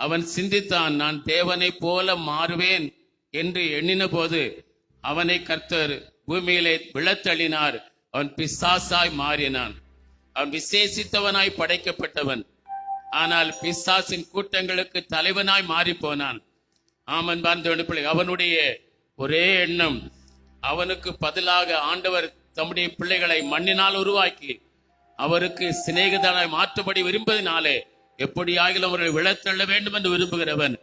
அவன் சிந்தித்தான், நான் தேவனை போல மாறுவேன் என்று எண்ணின போது அவனை கர்த்தர் பூமியிலே விழத்தள்ளினார். அவன் பிசாசாய் மாறினான். அவன் விசேஷித்தவனாய் படைக்கப்பட்டவன். ஆனால் பிசாசின் கூட்டங்களுக்கு தலைவனாய் மாறி போனான். ஆமன் பாந்தோடு அவனுடைய ஒரே எண்ணம், அவனுக்கு பதிலாக ஆண்டவர் தம்முடைய பிள்ளைகளை மண்ணினால் உருவாக்கி அவருக்கு சிநேகிதனாய் மாற்றும்படி விரும்புவதனாலே எப்படியாகிலும் அவர்களை விழத்தள்ள வேண்டும் என்று விரும்புகிறவன்.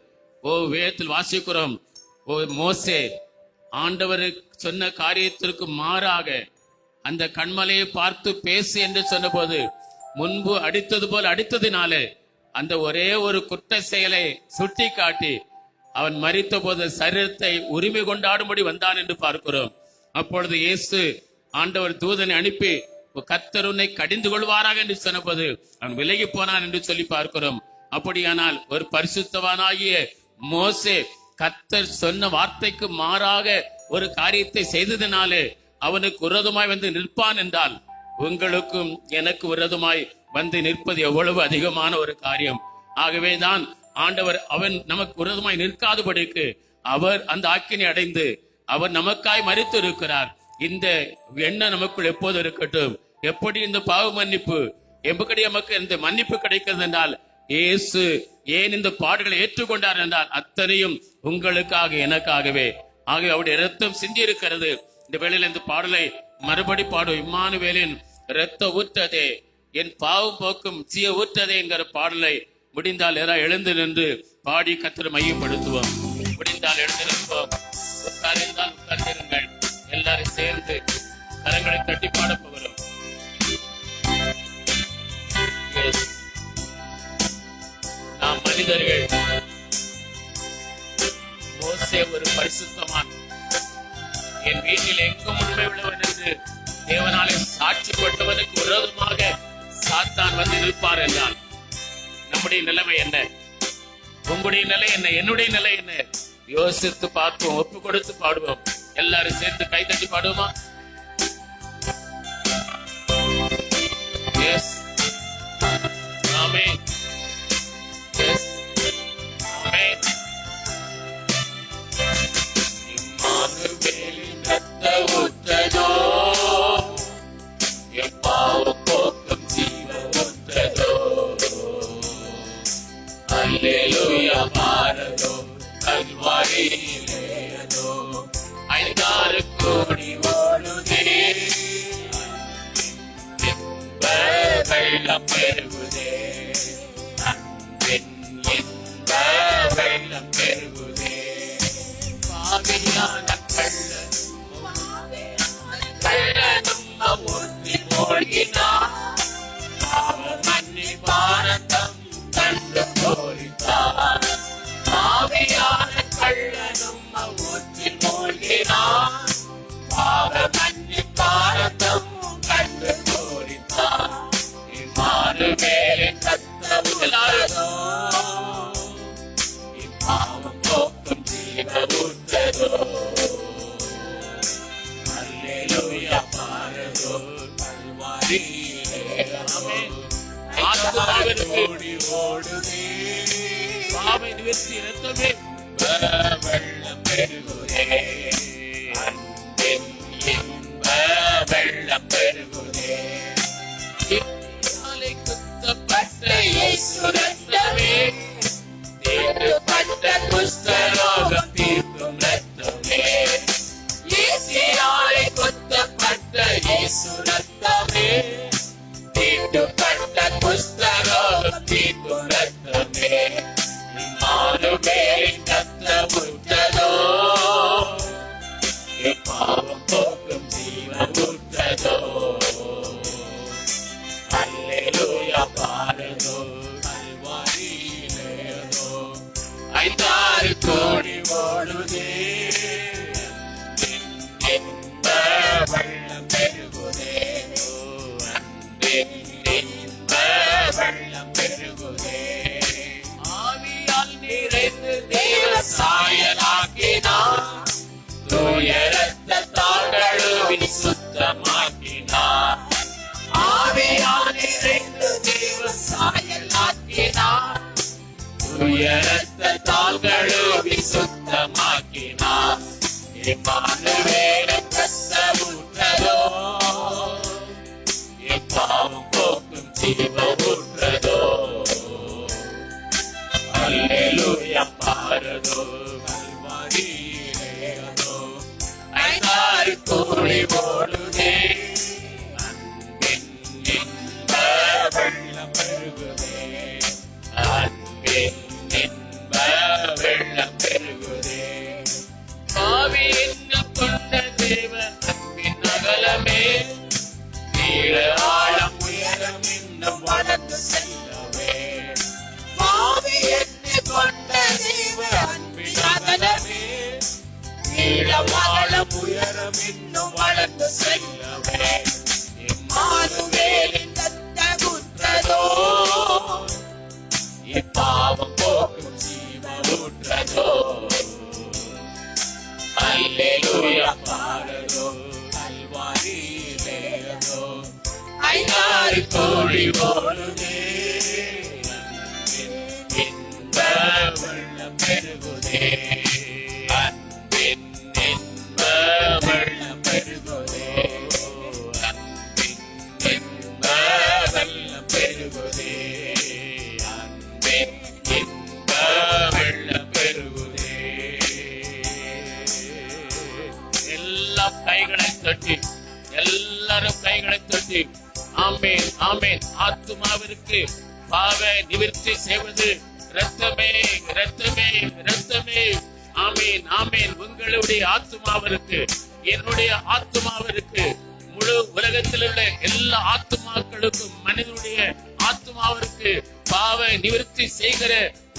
ஓ, வேதத்தில் வாசிக்கிறோம், ஓ மோசே ஆண்டவர் சொன்ன காரியத்திற்கு மாறாக அந்த கண்மலையை பார்த்து பேசு என்று சொன்ன போது முன்பு அடித்தது போல் அடித்ததினாலே அந்த ஒரே ஒரு குற்ற செயலை சுட்டி காட்டி அவன் மரித்த போது சரீரத்தை உரிமை கொண்டாடும்படி வந்தான் என்று பார்க்கிறோம். அப்பொழுது இயேசு ஆண்டவர் தூதனை அனுப்பி கர்த்தர் உன்னை கடிந்து கொள்வாராக என்று சொன்னபோது அவன் விலகி போனான் என்று சொல்லி பார்க்கிறோம். அப்படியானால் ஒரு பரிசுத்தவானாகிய மோசே கர்த்தர் சொன்ன வார்த்தைக்கு மாறாக ஒரு காரியத்தை செய்ததினாலே அவனுக்கு விரோதமாய் வந்து நிற்பான் என்றால் உங்களுக்கும் எனக்கு விரோதமாய் வந்து நிற்பது எவ்வளவு அதிகமான ஒரு காரியம். ஆகவேதான் ஆண்டவர் அவன் நமக்கு விரோதமாய் நிற்காதபடிக்கு அவர் அந்த ஆக்கினை அடைந்து அவர் நமக்காய் மரித்து இருக்கிறார். இந்த எண்ணம் நமக்குள் எப்போது இருக்கட்டும். எப்படி இந்த பாவ மன்னிப்பு, எப்படி நமக்கு இந்த மன்னிப்பு கிடைக்கிறது என்றால், இயேசு ஏன் இந்த பாடுகளை ஏற்றுக்கொண்டார் என்றால் அத்தனையும் உங்களுக்காக, எனக்காகவே. ஆகவே அவருடைய இரத்தம் சிந்தி இருக்கிறது. இந்த வேளையில் இந்த பாடலை மறுபடி பாடும். இம்மானுவேலின் இரத்த ஊற்றதே, என் பாவம் போக்கும் ஜீவ ஊற்றதே என்கிற பாடலை முடிந்தால் யாராவது எழுந்து நின்று பாடி கர்த்தரை மையப்படுத்துவோம். முடிந்தால் எழுந்து நிற்போம். உட்கார்ந்தால் உட்கார்ந்திருங்கள். எல்லாரும் சேர்ந்து கரங்களை தட்டி பாட போகிறோம். நாம் மனிதர்கள். மோசே ஒரு பரிசுத்தமான், என் வீட்டில் எங்கும் உண்மை உள்ளவன் என்று தேவனாலே சாட்சி கொண்டவனுக்கு விரோதமாக சாத்தான் வந்து நிற்பார் என்றால் நம்முடைய நிலைமை என்ன? உங்களுடைய நிலை என்ன? என்னுடைய நிலை என்ன? யோசித்து பார்ப்போம். ஒப்பு கொடுத்து பாடுவோம். எல்லாரும் சேர்ந்து கை தட்டி பாடுவோமா? எஸ், ஆமென். எஸ், ஆமென். இம்மானுவேலின் இரத்த ஊற்றதோ, என் பாவம் போக்கும் ஜீவ ஊற்றதோ, அல்லேலூயா மாறதோ, கல்வாரியிலேயதோ, 5 கோடி ஓடுதே, இன்ப வெள்ளம் பெருகுதே, அன்பின் இன்ப வெள்ளம் பெருகுதே. பாவியான கள்ளனும் ஊற்றி மூழ்கினார், பாவ மன்னிப்பானந்தம் கண்டு போரித்தார். பாவியான கள்ளனும் ஊற்றி மூழ்கினார், பாவ மன்னிப்பானந்தம் கண்டு போரித்தார். இம்மானுவேலின் இரத்தம் எல்லாரும் இப்பாவம் போக்கும் ஜீவ ஊற்றதோ, அல்லேலூயா பாரதோ, கல்வாரியிலேயதோ, ஆத்துமாவிற்கு ஓடி ஓடுதே, பாவை நிவர்த்தி இரத்தமே வெள்ளம் பெருகுதே, அன்பின் இன்ப வெள்ளம் பெருகுதே. இயேசுவாலே குத்தப்பட்ட இயேசு இரத்தமே, தீட்டுப்பட்ட குஷ்டரோகம் தீர்க்கும் இரத்தமே. இயேசுவாலே குத்தப்பட்ட இயேசு இரத்தமே, தீட்டுப்பட்ட குஷ்டரோகம் தீர்க்கும் இரத்தமே. இம்மானுவேலின் இரத்தம் ஊற்றதோ, என் பாவம் போக்கும் ஜீவ ஊற்றதோ, அல்லேலூயா பாரதோ, கல்வாரியிலேயதோ, 5 கோடி ஓடுதே, இன்ப வெள்ளம் பெருகுதே, அன்பின் இன்ப வெள்ளம் பெருகுதே. ஆவியால் நிறைந்து தேவ சாயலாக்கினார், தூய இரத்தத்தால் கழுவி சுத்தமாக்கினார். ஆவியால் நிறைந்து தேவ சாயலாக்கினார், தூய இரத்தத்தால் கழுவி சுத்தமாக்கினார். இம்மானுவேலின் இரத்தம் ஊற்றதோ, என் பாவம் போக்கும் ஜீவ ஊற்றதோ, அல்லேலூயா பாரதோ, கல்வாரியிலேயதோ, 5 கோடி ஓடுதே, அன்பின் இன்ப வெள்ளம் பெருகுதே, அன்பின் இன்ப வெள்ளம் பெருகுதே. பாவி என்னும் கொண்ட தேவ அன்பின் அகலமே, நீள ஆழம் உயரம் இன்னும் வளர்ந்து செல்லவே. பாவி என்னும் கொண்ட தேவ அன்பின் அகலமே, நீள ஆழம் உயரம் இன்னும் வளர்ந்து செல்லவே. இம்மானுவேலின் இரத்தம் ஊற்றதோ, இப்பாவம் போக்கும் ஜீவ ஊற்றதோ, அல்லேலூயா பாரதோ, கல்வாரியிலேயதோ, 5 கோடி ஓடுதே, இன்ப வெள்ளம் பெருகுதே, அன்பின் இன்ப கைகளை தட்டி, எல்லாரும் கைகளை தட்டி, ஆமென் ஆமென். ஆத்துமாவிற்கு பாவ நிவர்த்தி செய்வது இரத்தமே, இரத்தமே, இரத்தமே. ஆமென் ஆமென். உங்களுடைய ஆத்துமாவிற்கு, என்னுடைய ஆத்துமாவிற்கு, முழு உலகத்தில் உள்ள எல்லா ஆத்துமாக்களுக்கும், மனிதனுடைய ஆத்துமாவிற்கு பாவ நிவர்த்தி செய்கிற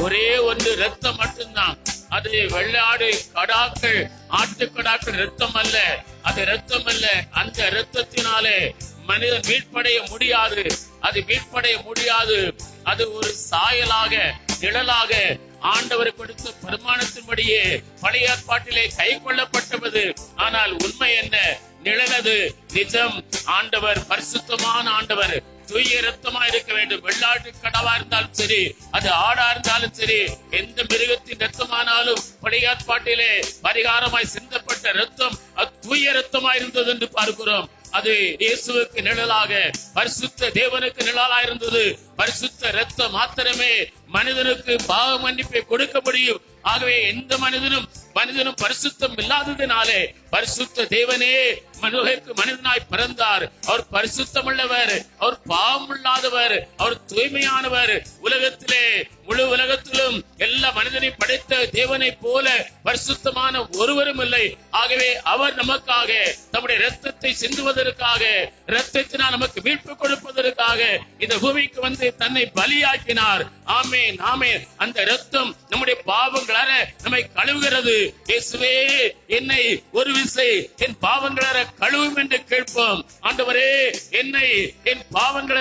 ஒரே ஒன்று ரத்தம் மட்டும்தான். அது வெள்ளாடு கடாக்கள், ஆட்டுக்கடாக்கள் ரத்தம் அல்ல, அது ரத்தம் அல்ல. அந்த இரத்தத்தினாலே மனிதன் மீட்படைய முடியாது, அது மீட்படைய முடியாது. அது ஒரு சாயலாக, நிழலாக ஆண்டவர் கொடுத்த பிரமாணத்தின்படியே பழைய ஏற்பாட்டிலே கை கொள்ளப்பட்டது. ஆனால் உண்மை என்ன? நிழலது, நிஜம். ஆண்டவர் பரிசுத்தமான ஆண்டவர், தூய ரத்தமா இருக்க வேண்டும். வெள்ளாட்டு கடவா இருந்தாலும் சரி, அது ஆடா இருந்தாலும் சரி, எந்த மிருகத்தின் ரத்தமானாலும் பழைய ஏற்பாட்டிலே பரிகாரமாய் சிந்தப்பட்ட ரத்தம் அது தூய ரத்தமா இருந்தது என்று பார்க்கிறோம். அது இயேசுவுக்கு நிழலாக, பரிசுத்த தேவனுக்கு நிழலாக இருந்தது. பரிசுத்த ரத்தம் மாத்திரமே மனிதனுக்கு பாவ மன்னிப்பை கொடுக்க முடியும். ஆகவே எந்த மனிதனும் பரிசுத்தம் இல்லாததினாலே பரிசுத்த தேவனே மனிதனாய் பிறந்தார். அவர் பரிசுத்தம் உள்ளவர், அவர் பாவம் இல்லாதவர், அவர் தூய்மையானவர். உலகத்திலே, முழு உலகத்திலும் எல்லா மனிதனை படைத்த தேவனை போல பரிசுத்தமான ஒருவரும் இல்லை. ஆகவே அவர் நமக்காக தம்முடைய இரத்தத்தை சிந்துவதற்காக, இரத்தத்தினால் நமக்கு மீட்பு கொடுப்பதற்காக இந்த பூமிக்கு வந்து தன்னை பலியாக்கினார். ஆமென் ஆமென். அந்த இரத்தம் நம்முடைய பாவங்கள நம்மை கழுவுகிறது. இயேசுவே, என்னை ஒரு விசை என் பாவங்கள கழுவும் என்று கேட்போம். ஆண்டவரே, என்னை என் பாவங்கள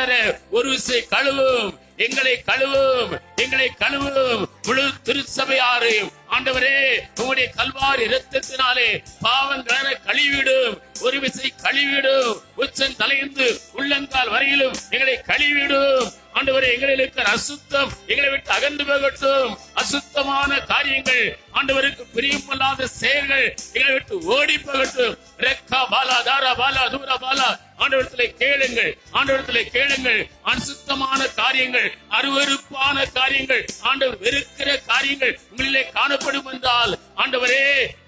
ஒரு விசை கழுவும், எங்களை கழுவும், எங்களை கழுவும். முழு திருச்சபையாரையும் ஆண்டவரே உங்களுடைய கல்வாரி இரத்தத்தினாலே பாவங்கள கழுவிடும், ஒரு விசை கழுவிடும். உச்சன் தலையிருந்து உள்ளங்கால் வரையிலும் எங்களை கழுவிடும். ஆண்டவரே, எங்களில் இருக்கிற அசுத்தம் எங்களை விட்டு அகன்று போகட்டும். அசுத்தமான காரியங்கள், ஆண்டவருக்கு பிரியமில்லாத செயல்கள் எங்களை விட்டு ஓடி போகட்டும். ரெக்கா பாலா தாரா பாலா தூரா பாலா. ஆண்டவரத்திலே கேளுங்கள், ஆண்டவரத்திலே கேளுங்கள். அசுத்தமான காரியங்கள், அருவருப்பான காரியங்கள், ஆண்டவர் வெறுக்கிற காரியங்கள் உங்களிலே காணப்படும் என்றால், ஆண்டவரே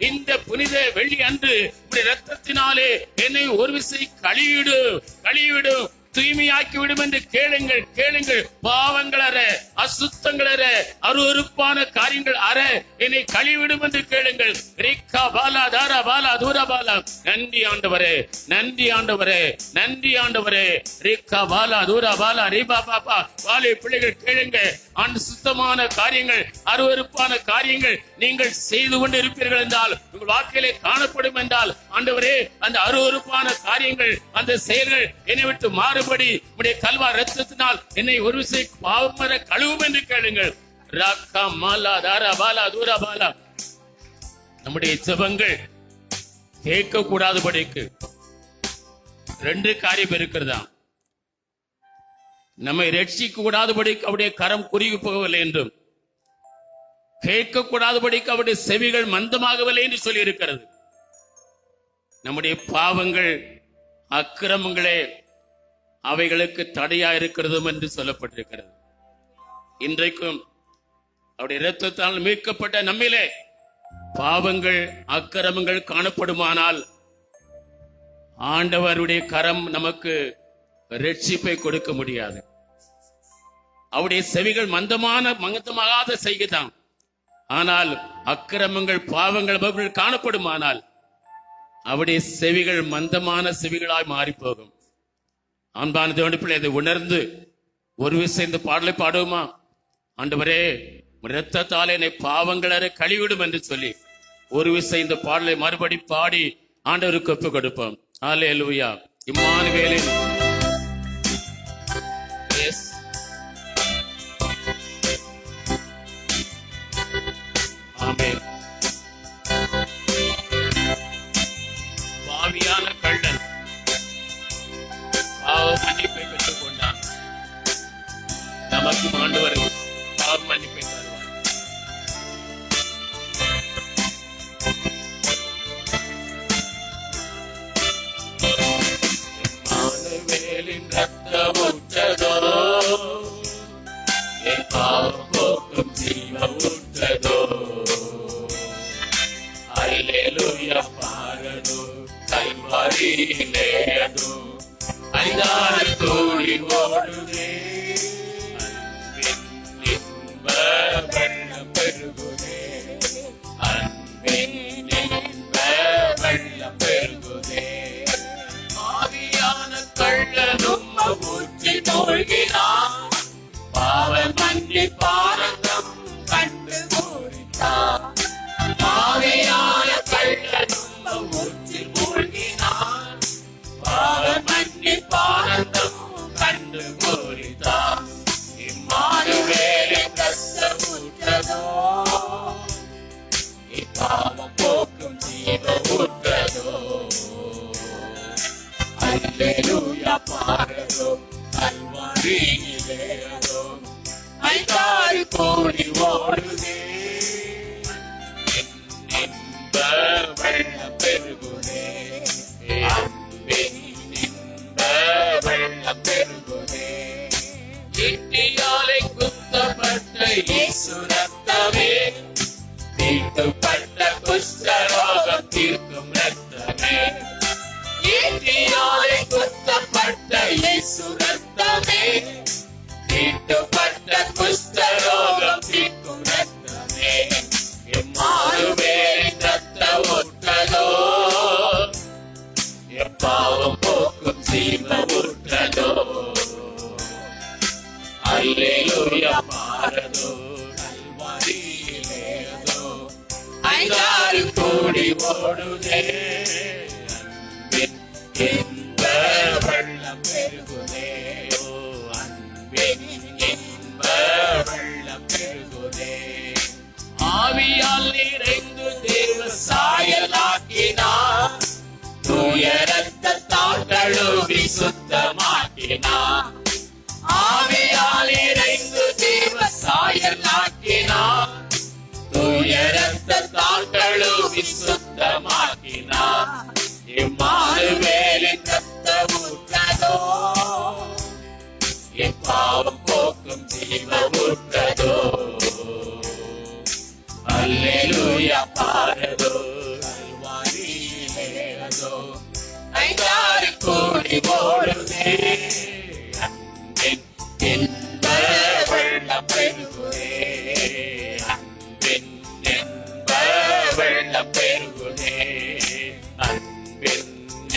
இந்த புனித வெள்ளி அன்று இரத்தத்தினாலே என்னை ஒரு விசை கழுவிடும், தூய்மையாக்கி விடும் என்று கேளுங்கள், கேளுங்கள். பாவங்கள் அற, அசுத்தங்கள் அற, அருவருப்பான காரியங்கள் அற என்னை கழுவிடும் என்று கேளுங்கள். ரீக்கா பாலா தாரா பாலா தூரா பாலா. நன்றி ஆண்டவரே, நன்றி ஆண்டவரே, நன்றி ஆண்டவரே. ரீக்கா பாலா தூரா பாலா ரீபா பாப்பா. வாழை பிள்ளைகள் கேளுங்க. அசுத்தமான காரியங்கள், அருவருப்பான காரியங்கள் நீங்கள் செய்து கொண்டு இருப்பீர்கள் என்றால், உங்கள் வாழ்க்கையிலே காணப்படும் என்றால், ஆண்டவரே அந்த அருவருப்பான காரியங்கள், அந்த செயல்கள் என்னை விட்டு மாறுபடி உடைய கல்வா ரத்தத்தினால் என்னை ஒரு விசை பாவமர கழுவும் என்று கேளுங்கள். ராக்கா மாலா தாரா பாலா தூரா பாலா. நம்முடைய ஜெபங்கள் கேட்க கூடாதபடிக்கு ரெண்டு காரியம் இருக்கிறதா. நம்மை ரட்சிக்க கூடாதபடிக்கு அவருடைய கரம் குறுகி போகவில்லை என்றும், கேட்க கூடாதபடிக்கு அவருடைய செவிகள் மந்தமாகவில்லை என்று சொல்லி இருக்கிறது. நம்முடைய பாவங்கள், அக்கிரமங்களே அவைகளுக்கு தடையா இருக்கிறது என்று சொல்லப்பட்டிருக்கிறது. இன்றைக்கும் அவருடைய இரத்தத்தால் மீட்கப்பட்ட நம்மிலே பாவங்கள், அக்கிரமங்கள் காணப்படுமானால் ஆண்டவருடைய கரம் நமக்கு ரட்சிப்பை கொடுக்க முடியாது. அவருடைய செவிகள் மந்தமாகாத செய்கைதான். ஆனால் அக்கிரமங்கள், பாவங்கள் அவர்கள் காணப்படுமானால் அவருடைய செவிகள் மந்தமான செவிகளாய் மாறி போகும். அன்பான தேவனுடைய பிள்ளை, அதை உணர்ந்து ஒரு விஷயம் இந்த பாடலை பாடுவோமா? ஆண்டவரே இரத்தத்தால் என்னை பாவங்கள கழுவிடும் என்று சொல்லி ஒரு விஷயம் இந்த பாடலை மறுபடி பாடி ஆண்டவருக்கு ஒப்பு கொடுப்போம். அல்லேலூயா. இம்மானுவேலின் ஆமென். பாவியான கள்ளன் பாவ மன்னிப்பை பெற்றுக் கொண்டான். நமக்கு ஆண்டவர் பாவ மன்னிப்பை தருவார். இம்மானுவேலின் ரத்தம் ஊற்றதோ, என் பாவம் போக்கும் ஜீவன் ஊற்றதோ. அல்லேலூயா பாடதோ, கல்வாரியிலே அதோ ஐந்தாறு கோடி ஓடுதே. அன்பின் இன்ப வெள்ளம் பெருகுதே, அன்பின் இன்ப வெள்ளம் பெருகுதே. ஆவியான கள்ளனும் ஊற்றி மூழ்கினான், பாவ மன்னிப்பாரங்கம் கண்டு பூரித்தான். ஆவியான கள்ளனும் ஊற்றி மூழ்கினான், பாவ மன்னிப்பாரங்கம் கண்டு பூரித்தான். இம்மானுவேலின் ரத்தம் ஊற்றதோ, இப்பாவம் போக்கும் ஜீவ ஊற்றதோ. அல்லேலூயா பாடுதோ, கல்வாரியிலே அதோ ஐந்தாறு கோடி ஓடுதே. இன்ப வெள்ளம் பெருகுதே, அன்பின் இன்ப வெள்ளம் பெருகுதே. ஈட்டியாலே குத்தப்பட்ட இயேசு ரத்தமே, தீட்டுப்பட்ட குஷ்டரோகம் தீர்க்கும் ரத்தமே. ஈட்டியாலே குத்தப்பட்ட இயேசு ரத்தமே, தீட்டுப்பட்ட குஷ்டரோகம் தீர்க்கும் ரத்தமே. இம்மானுவேலின் ரத்த ஊற்றதோ, எப்பாவம் போக்கும் ஜீவ ஊற்றதோ. அல்லேலூயா பாடுதோ, கல்வாரியிலே அதோ ஐந்தாறு கோடி ஓடுதே. அன்பின் இன்ப வெள்ளம் பெருகுதே, அன்பின் இன்ப வெள்ளம் பெருகுதே. ஆவியால் நிறைந்து தேவ சாயலாக்கினார், தூய ரத்தத்தால் கழுவி சுத்தமாக்கினார். ஆவியால் நிறைந்து தேவ சாயலாக்கினார், தூய ரத்தத்தால் கழுவி சுத்தமாக்கினார். இம்மானுவேலின் ரத்த ஊற்றதோ, எப்பாவம் போக்கும் ஜீவ ஊற்றதோ. அல்லேலூயா பாடுதோ, கல்வாரியிலே அதோ ஐந்தாறு கோடி ஓடுதே. அன்பின் இன்ப வெள்ளம் பெருகுதே, அன்பின் இன்ப வெள்ளம் பெருகுதே, அன்பின்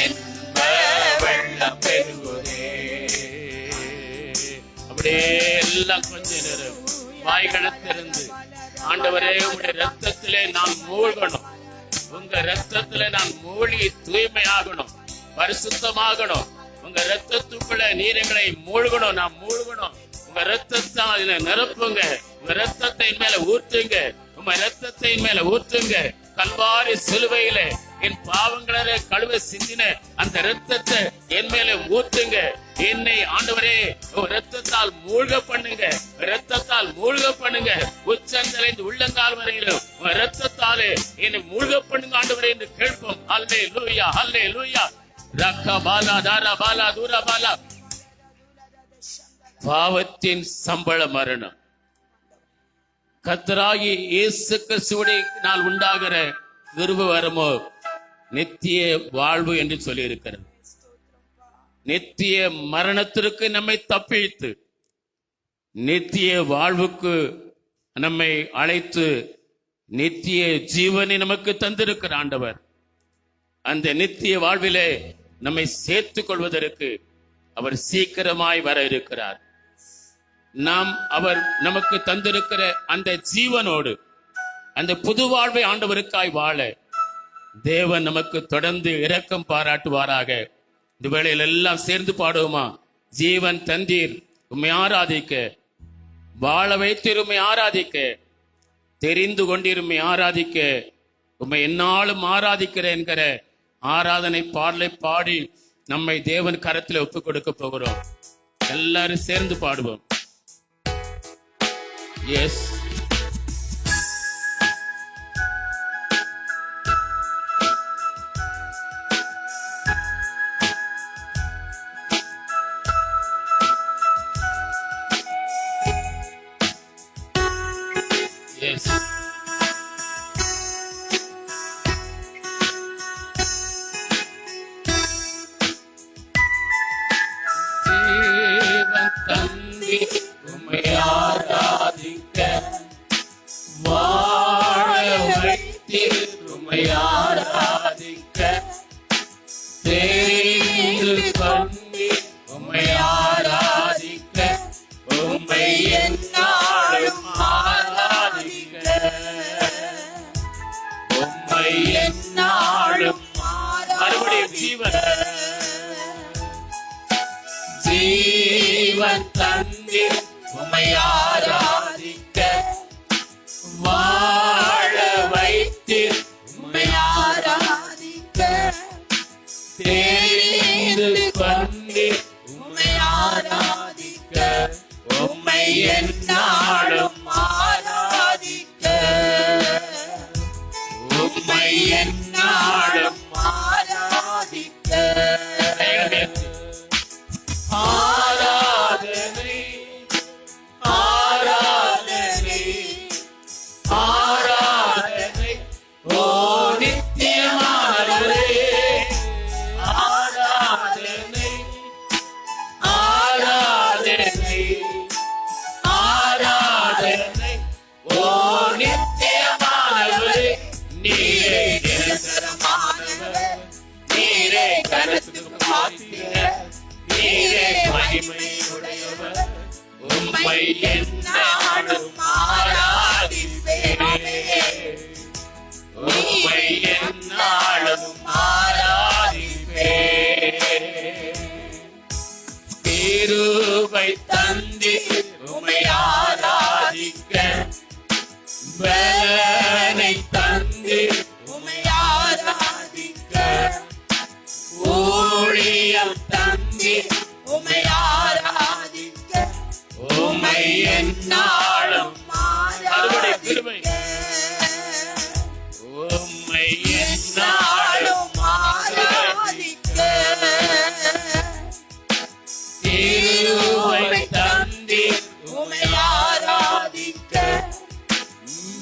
இன்ப வெள்ளம் பெருகுதே. அப்படியே எல்லாம் கொஞ்ச நேரம் வாய்களை திறந்து, ஆண்டவரே உங்களுடைய ரத்தத்திலே நான் மூழ்கணும், உங்க ரத்தத்திலே நான் மூழ்கி தூய்மையாகணும், பரிசுத்தமாகணும். உங்க ரத்தத்துக்குள்ள நீரங்களை மூழ்கணும், நான் மூழ்கணும். உங்க ரத்தத்தால் நிரப்புங்க, உங்க ரத்தத்தை மேல ஊற்றுங்க, உங்க ரத்தத்தை மேல ஊற்றுங்க. கல்வாரி சிலுவையில என் பாவங்களை கழுவ சிந்தின அந்த ரத்தத்தை என் மேல ஊற்றுங்க. என்னை ஆண்டவரே ரத்தத்தால் மூழ்க பண்ணுங்க, ரத்தத்தால் மூழ்க பண்ணுங்க. உச்சந்தலைந்து உள்ளங்கால் வரையிலும் ரத்தத்தாலே என்னை மூழ்க பண்ணுங்க ஆண்டவரே என்று கேட்போம். அல்லேலூயா, அல்லேலூயா. ரக்க பாலா தாரா பாலா தூரா பாலா. பாவத்தின் சம்பள மரணம், கர்த்தராகிய இயேசு கிறிஸ்துவினால் உண்டாகிற விருப்ப வரமோ நித்திய வாழ்வு என்று சொல்லி இருக்கிறது. நித்திய மரணத்திற்கு நம்மை தப்பித்து நித்திய வாழ்வுக்கு நம்மை அழைத்து நித்திய ஜீவனை நமக்கு தந்திருக்கிற ஆண்டவர். அந்த நித்திய வாழ்விலே நம்மை சேர்த்துக் கொள்வதற்கு அவர் சீக்கிரமாய் வர இருக்கிறார். நாம் அவர் நமக்கு தந்திருக்கிற அந்த ஜீவனோடு அந்த புது வாழ்வை ஆண்டவருக்காய் வாழ தேவன் நமக்கு தொடர்ந்து இரக்கம் பாராட்டுவாராக. இந்த வேளையில் எல்லாம் சேர்ந்து பாடுவோமா? ஜீவன் தந்தீர், உம்மை ஆராதிக்க, வாழ வைத்தீர், உம்மை ஆராதிக்க, தெரிந்து கொண்டீர், உம்மை ஆராதிக்க, உம்மை என்னாலும் ஆராதிக்கிறேன் என்கிற ஆராதனை பாடலை பாடி நம்மை தேவன் கரத்தில் ஒப்புக் கொடுக்க போகிறோம். எல்லாரும் சேர்ந்து பாடுவோம். S, S. தந்தி உம்மை ஆராதிக்க, வாழ வைத்தீர் உம்மை ஆராதிக்க, தெரிந்து கொண்டீர் உம்மை ஆராதிக்க, உம்மை எந்நாளும் ஆராதிக்க, உம்மை எந்நாளும் மறுபடியும் ஜீவன் தந்தீர் உம்மை ஆராதிக்க, வாழ வைத்தீர் உம்மை ஆராதிக்க, தெரிந்து கொண்டீர் உம்மை ஆராதிக்க, உம்மை எந்நாளும் ஆராதிக்க, உம்மை எந்நாளும் ஆராதிக்க. ஆராதனை ஆராதனை ஆராதனை ஓ நித்தியமானவரே, ஆராதனை ஆராதனை ஆராதனை ஓ நித்தியமானவரே, நீரே நிரந்தரமானவர், நீரே கருத்துக்கு பாத்திரர், நீரே மகிமையுடையவர், உம்மை எந்நாளும் ஆராதிப்பேனே, உம்மை எந்நாளும் ஆராதிப்பேன். கிருபை தந்தீர் உம்மை ஆராதிக்க, பலனை தந்தீர் உம்மை ஆராதிக்க, ஊழியம் தந்தீர் உம்மை ஆராதிக்க, உம்மை எந்நாளும் ஆராதிக்க, உம்மை எந்நாளும் ஆராதிக்க. கிருபை தந்தீர் உம்மை ஆராதிக்க,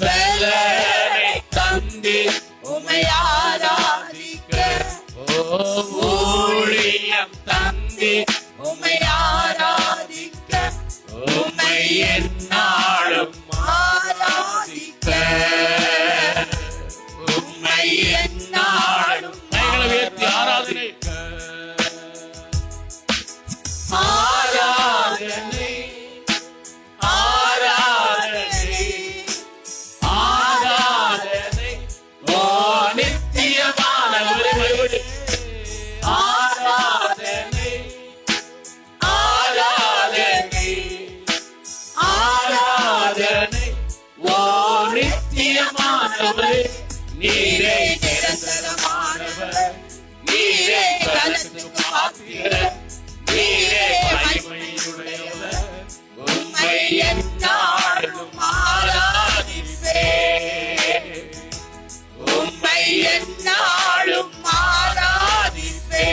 பலனை தந்தீர் உம்மை ஆராதிக்க, ஊழியம் தந்தீர் உம்மை ஆராதிக்க, உம்மை எந்நாளும் ஆராதிக்க, உம்மை எந்நாளும் ஆராதனை ஆராதனை ஆராதனை ஆராதனை ஓ நித்தியமானவரே, ஆராதனை ஆராதனை ஆராதனை ஓ நித்தியமானவரே, நீரே நிரந்தரமானவர், நீரே கருத்துக்கு பாத்திரர், நீரே மகிமையுடையவர், உம்மை எந்நாளும் ஆராதிப்பேன், உம்மை எந்நாளும் ஆராதிப்பேன்,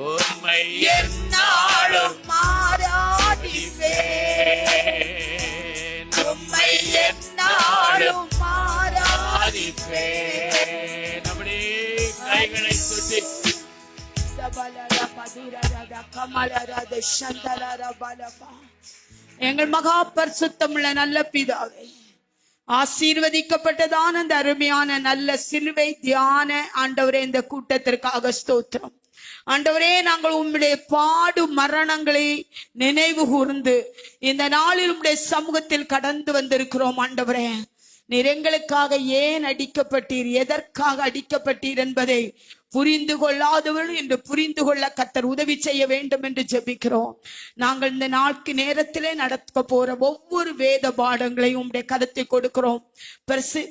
உம்மை எந்நாளும் ஆராதிப்பேன், உம்மை எந்நாளும் ஆராதிப்பேன். அப்படியே கைகளை சுட்டி எங்கள் மகா பரிசுத்தமுள்ள நல்ல பிதாவே, ஆசீர்வதிக்கப்பட்டதான அந்த அருமையான நல்ல சிலுவை தியான ஆண்டவரே, இந்த கூட்டத்திற்காக ஸ்தோத்திரம். ஆண்டவரே, நாங்கள் உம்முடைய பாடு மரணங்களை நினைவு கூர்ந்து இந்த நாளில் உம்முடைய சமூகத்தில் கடந்து வந்திருக்கிறோம். ஆண்டவரே, நீர் எங்களுக்காக ஏன் அடிக்கப்பட்டீர், எதற்காக அடிக்கப்பட்டீர் என்பதை புரிந்து கொள்ளாதவர்கள் என்று புரிந்து கொள்ள கர்த்தர் உதவி செய்ய வேண்டும் என்று ஜெபிக்கிறோம். நாங்கள் இந்த நாட்கு நேரத்திலே நடக்க போற ஒவ்வொரு வேத பாடங்களையும் உம்முடைய கரத்தில் கொடுக்கிறோம்.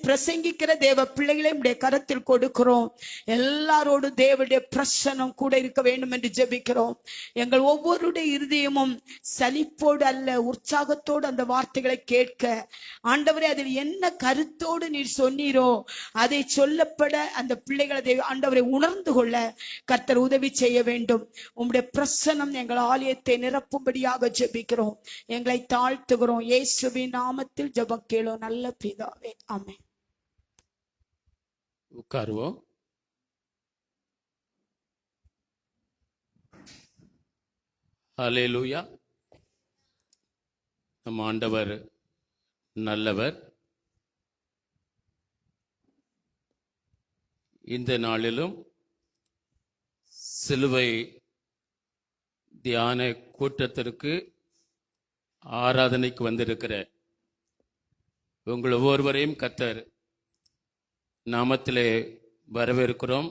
பிரசங்கிக்கிற தேவ பிள்ளைகளை உம்முடைய கரத்தில் கொடுக்கிறோம். எல்லாரோடு தேவனுடைய பிரசன்னம் கூட இருக்க வேண்டும் என்று ஜெபிக்கிறோம். எங்கள் ஒவ்வொருடைய இருதயமும் சலிப்போடு அல்ல, உற்சாகத்தோடு அந்த வார்த்தைகளை கேட்க, ஆண்டவரே அதில் என்ன கருத்தோடு நீர் சொன்னீரோ அதை சொல்லப்பட அந்த பிள்ளைகளை ஆண்டவரை உணர்ந்து கொள்ள கர்த்தர் உதவி செய்ய வேண்டும். உம்முடைய பிரசன்னம் எங்கள் ஆலயத்தை நிரப்பும்படியாக ஜெபிக்கிறோம். எங்களை தாழ்த்துகிறோம். இயேசுவின் நாமத்தில் ஜெபம் கேளோம் நல்ல பிதாவே, ஆமென். உட்காருவோம். ஹல்லேலூயா. நம் ஆண்டவர் நல்லவர். இந்த நாளிலும் சிலுவை தியான கூட்டத்திற்கு ஆராதனைக்கு வந்திருக்கிற உங்கள் ஒவ்வொருவரையும் கர்த்தர் நாமத்திலே வரவேற்கிறோம்.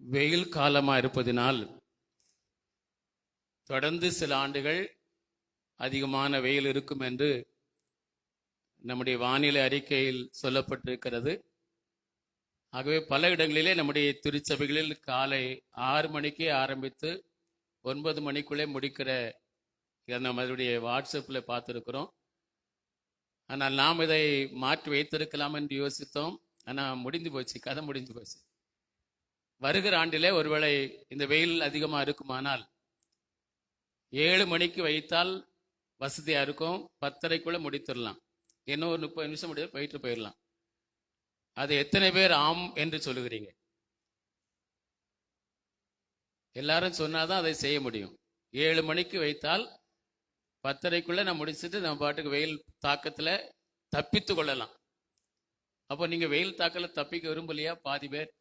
வெயில் காலமாக இருப்பதினால் தொடர்ந்து சில ஆண்டுகள் அதிகமான வெயில் இருக்கும் என்று நம்முடைய வானிலை அறிக்கையில் சொல்லப்பட்டிருக்கிறது. ஆகவே பல இடங்களிலே நம்முடைய திருச்சபைகளில் காலை 6 மணிக்கு ஆரம்பித்து 9 மணிக்குள்ளே முடிக்கிற நம்ம அதனுடைய வாட்ஸ்அப்பில் பார்த்துருக்கிறோம். ஆனால் நாம் இதை மாற்றி வைத்திருக்கலாம் என்று யோசித்தோம். ஆனால் முடிந்து போச்சு, கதை முடிஞ்சு போச்சு. வருகிற ஆண்டிலே ஒருவேளை இந்த வெயில் அதிகமாக இருக்குமானால் 7 மணிக்கு வைத்தால் வசதியாக இருக்கும். 10:30க்குள்ளே முடித்துடலாம். இன்னும் ஒரு 30 நிமிஷம் முடியாது, போயிட்டு போயிடலாம். அது எத்தனை பேர் ஆம் என்று சொல்லுகிறீங்க? எல்லாரும் சொன்னாதான் அதை செய்ய முடியும். 7 மணிக்கு வைத்தால் 10:30க்குள்ளே நான் முடிச்சுட்டு நம்ம பாட்டுக்கு வெயில் தாக்கத்தில் தப்பித்து கொள்ளலாம். அப்போ நீங்கள் வெயில் தாக்கத்தில் தப்பிக்க விரும்பலையா? பாதி பேர்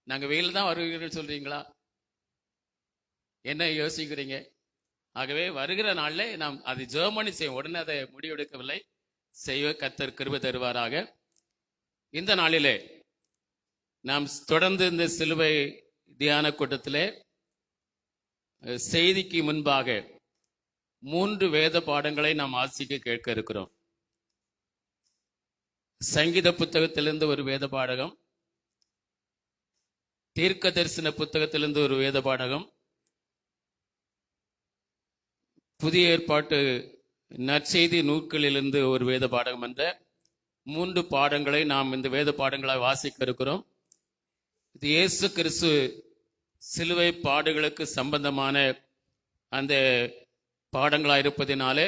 நாங்கள் வெயில் தான் வருகிறீர்கள் சொல்றீங்களா? என்ன யோசிக்கிறீங்க? ஆகவே வருகிற நாளில் நாம் அது ஜெர்மனி செய்வோம். உடனே அதை முடிவெடுக்கவில்லை, செய்ய கர்த்தர் கிருபை தருவாராக. இந்த நாளிலே நாம் தொடர்ந்து இந்த சிலுவை தியான கூட்டத்திலே செய்திக்கு முன்பாக 3 வேத பாடங்களை நாம் வாசிக்க கேட்க இருக்கிறோம். சங்கீத புத்தகத்திலிருந்து ஒரு வேத பாடகம், தீர்க்க தரிசன புத்தகத்திலிருந்து ஒரு வேத பாடகம், புதிய ஏற்பாட்டு நற்செய்தி நூல்களிலிருந்து ஒரு வேத பாடகம் என்ற 3 பாடங்களை நாம் இந்த வேத பாடங்களாக வாசிக்க இருக்கிறோம். இது இயேசு கிறிஸ்து சிலுவை பாடுகளுக்கு சம்பந்தமான அந்த பாடங்களாக இருப்பதினாலே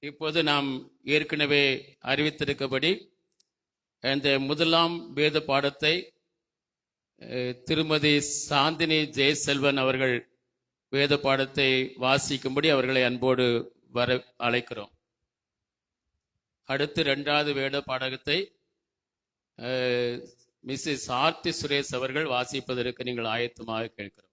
இப்போது நாம் ஏற்கனவே அறிவித்திருக்கபடி அந்த முதலாம் வேத பாடத்தை திருமதி சாந்தினி ஜெயசெல்வன் அவர்கள் வேத பாடத்தை வாசிக்கும்படி அவர்களை அன்போடு வர அழைக்கிறோம். அடுத்து 2வது வேத பாடகத்தை மிஸ்ஸஸ் ஆர்த்தி சுரேஷ் அவர்கள் வாசிப்பதற்கு நீங்கள் ஆயத்தமாக கேட்கிறோம்.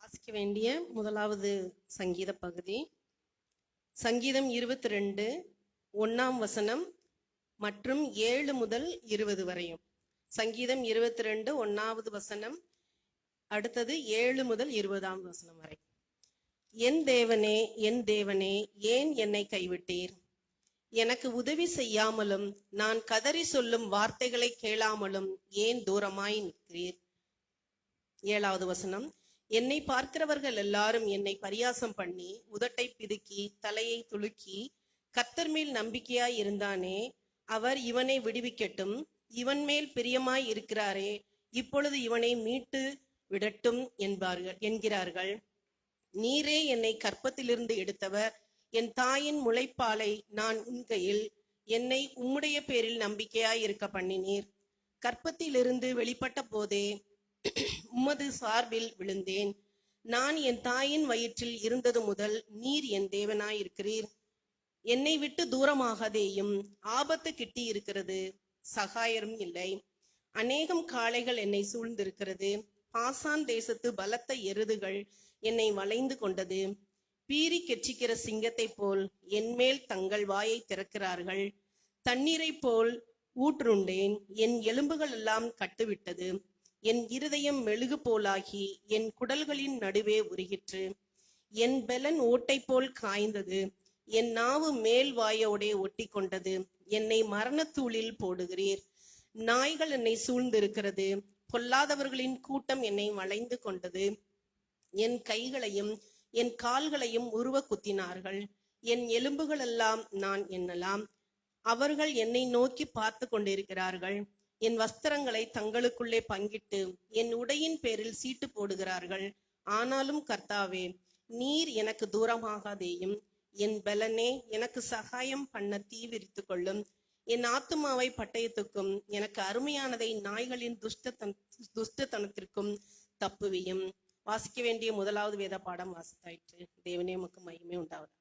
வாசிக்க வேண்டிய முதலாவது சங்கீத பகுதி சங்கீதம் 22 1ஆம் வசனம் மற்றும் 7 முதல் 20 வரையும். சங்கீதம் 22 1வது வசனம், அடுத்தது 7 முதல் 20ஆம் வசனம் வரை. என் தேவனே, என் தேவனே, ஏன் என்னை கைவிட்டீர்? எனக்கு உதவி செய்யாமலும் நான் கதறி சொல்லும் வார்த்தைகளை கேளாமலும் ஏன் தூரமாய் நிற்கிறீர்? 7வது வசனம், என்னை பார்க்கிறவர்கள் எல்லாரும் என்னை பரியாசம் பண்ணி உதட்டை பிதுக்கி தலையை துலுக்கி கர்த்தர் மேல் நம்பிக்கையாய் இருந்தானே, அவர் இவனை விடுவிக்கட்டும், இவன் மேல் பிரியமாய் இருக்கிறாரே, இப்பொழுது இவனை மீட்டு விடட்டும் என்கிறார்கள். நீரே என்னை கற்பத்திலிருந்து எடுத்தவர், என் தாயின் முளைப்பாலை நான் உன் கையில், என்னை உம்முடைய பேரில் நம்பிக்கையாய் இருக்க பண்ணினீர். கற்பத்திலிருந்து வெளிப்பட்ட போதே உமது சார்பில் விழுந்தேன். நான் என் தாயின் வயிற்றில் இருந்தது முதல் நீர் என் தேவனாய் இருக்கிறீர். என்னை விட்டு தூரமாகாதேயும், ஆபத்து கிட்டி இருக்கிறது, சகாயரும் இல்லை. அநேகம் காளைகள் என்னை சூழ்ந்திருக்கிறது, பாசான் தேசத்து பலத்த எருதுகள் என்னை வளைந்து கொண்டது. பீறி கெச்சிக்கிற சிங்கத்தை போல் என்மேல் தங்கள் வாயை திறக்கிறார்கள். தண்ணீரை போல் ஊற்றுண்டேன், என் எலும்புகள் எல்லாம் கட்டுவிட்டது. என் இருதயம் மெழுகு போலாகி என் குடல்களின் நடுவே உருகிற்று. என் பெலன் ஓட்டை போல் காய்ந்தது, என் நாவு மேல் வாயோடே ஒட்டி கொண்டது. என்னை மரணத்தூளில் போடுகிறீர். நாய்கள் என்னை சூழ்ந்திருக்கிறது, பொல்லாதவர்களின் கூட்டம் என்னை வளைந்து கொண்டது. என் கைகளையும் என் கால்களையும் உருவ குத்தினார்கள். என் எலும்புகள் எல்லாம் நான் எண்ணலாம். அவர்கள் என்னை நோக்கி பார்த்து கொண்டிருக்கிறார்கள். என் வஸ்திரங்களை தங்களுக்குள்ளே பங்கிட்டு என் உடையின் பேரில் சீட்டு போடுகிறார்கள். ஆனாலும் கர்த்தாவே, நீர் எனக்கு தூரமாகாதேயும். என் பலனே, எனக்கு சகாயம் பண்ண தீவிரித்து கொள்ளும். என் ஆத்துமாவை பட்டயத்துக்கும் எனக்கு அருமையானதை நாய்களின் துஷ்டத்தனத்திற்கும் தப்புவியும். வாசிக்க வேண்டிய முதலாவது வேத பாடம் வாசித்தாயிற்று. தேவனே உமக்கு மகிமை உண்டாவது.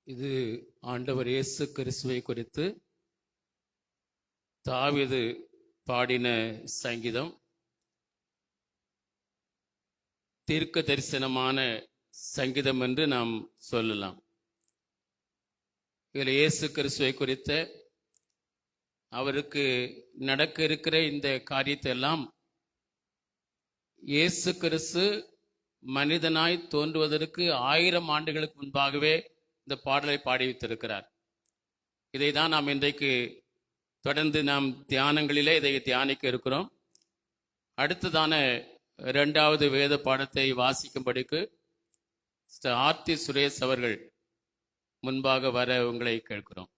இது ஆண்டவர் இயேசு கிறிஸ்துவை குறித்து தாவீது பாடின சங்கீதம். தீர்க்க தரிசனமான சங்கீதம் என்று நாம் சொல்லலாம். இதில் இயேசு கிறிஸ்துவை குறித்த அவருக்கு நடக்க இருக்கிற இந்த காரியத்தை எல்லாம் இயேசு கிறிஸ்து மனிதனாய் தோன்றுவதற்கு 1000 ஆண்டுகளுக்கு முன்பாகவே இந்த பாடலை பாடி வைத்திருக்கிறார். இதை தான் நாம் இன்றைக்கு தொடர்ந்து நாம் தியானங்களிலே இதை தியானிக்க இருக்கிறோம். அடுத்ததான 2வது வேத பாடத்தை வாசிக்கும்படிக்கு ஆர்த்தி சுரேஷ் அவர்கள் முன்பாக வர உங்களை கேட்கிறோம்.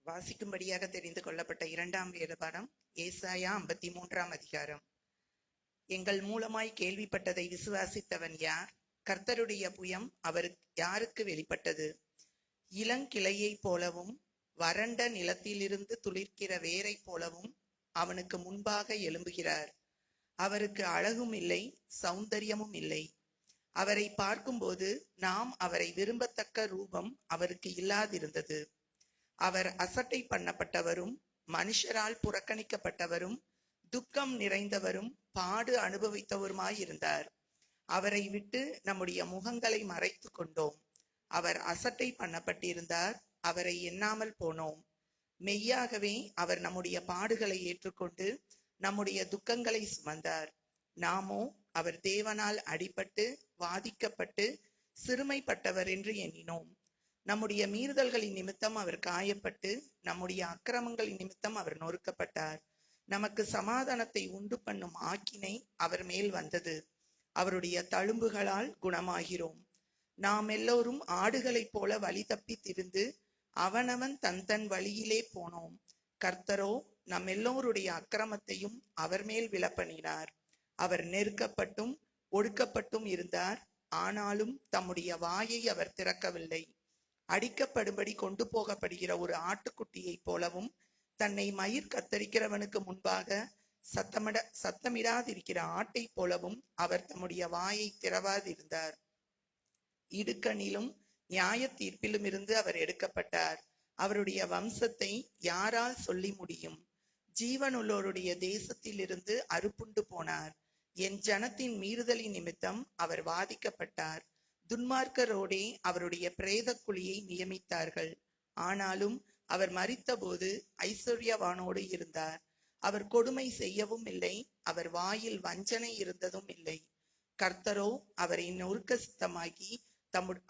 வாசிக்கும்படியாக தெரிந்து கொள்ளப்பட்ட 2ஆம் வேத பாடம் ஏசாயா 53ஆம் அதிகாரம். எங்கள் மூலமாய் கேள்விப்பட்டதை விசுவாசித்தவன் யார்? கர்த்தருடைய புயம் அவருக்கு யாருக்கு வெளிப்பட்டது? இளங்கிளையைப் போலவும் வறண்ட நிலத்திலிருந்து துளிர்க்கிற வேரை போலவும் அவனுக்கு முன்பாக எழும்புகிறார். அவருக்கு அழகும் இல்லை, சௌந்தரியமும் இல்லை. அவரை பார்க்கும்போது நாம் அவரை விரும்பத்தக்க ரூபம் அவருக்கு இல்லாதிருந்தது. அவர் அசட்டை பண்ணப்பட்டவரும் மனுஷரால் புறக்கணிக்கப்பட்டவரும் துக்கம் நிறைந்தவரும் பாடு அனுபவித்தவருமாயிருந்தார். அவரை விட்டு நம்முடைய முகங்களை மறைத்து கொண்டோம். அவர் அசட்டை பண்ணப்பட்டிருந்தார், அவரை எண்ணாமல் போனோம். மெய்யாகவே அவர் நம்முடைய பாடுகளை ஏற்றுக்கொண்டு நம்முடைய துக்கங்களை சுமந்தார். நாமோ அவர் தேவனால் அடிபட்டு வாதிக்கப்பட்டு சிறுமைப்பட்டவர் என்று எண்ணினோம். நம்முடைய மீறுதல்களின் நிமித்தம் அவர் காயப்பட்டு நம்முடைய அக்கிரமங்களின் நிமித்தம் அவர் நொறுக்கப்பட்டார். நமக்கு சமாதானத்தை உண்டு பண்ணும் ஆக்கினை அவர் மேல் வந்தது. அவருடைய தழும்புகளால் குணமாகிறோம். நாம் எல்லோரும் ஆடுகளைப் போல வழி தப்பி திரிந்து அவனவன் தன் வழியிலே போனோம். கர்த்தரோ நம் எல்லோருடைய அக்கிரமத்தையும் அவர் மேல் விழப்பண்ணினார். அவர் நெருக்கப்பட்டும் ஒடுக்கப்பட்டும் இருந்தார், ஆனாலும் தம்முடைய வாயை அவர் திறக்கவில்லை. அடிக்கப்படும்படி கொண்டு போகப்படுகிற ஒரு ஆட்டுக்குட்டியை போலவும் தன்னை மயிர் கத்தரிக்கிறவனுக்கு முன்பாக சத்தமிடாதிருக்கிற ஆட்டை போலவும் அவர் தம்முடைய வாயை திறவாதிருந்தார். இடுக்கணிலும் நியாய தீர்ப்பிலும் இருந்து அவர் எடுக்கப்பட்டார். அவருடைய வம்சத்தை யாரால் சொல்லி முடியும்? ஜீவனுள்ளோருடைய தேசத்தில் இருந்து அறுப்புண்டு போனார். என் ஜனத்தின் மீறுதலின் நிமித்தம் அவர் வாதிக்கப்பட்டார். துன்மார்க்கரோடே அவருடைய பிரேத குழியை நியமித்தார்கள். ஆனாலும் அவர் மரித்தபோது ஐஸ்வர்யவானோடு இருந்தார். அவர் கொடுமை செய்யவும் இல்லை, அவர் வாயில் வஞ்சனை இருந்ததும் இல்லை. கர்த்தரோ அவரை நொறுக்க சித்தமாக்கி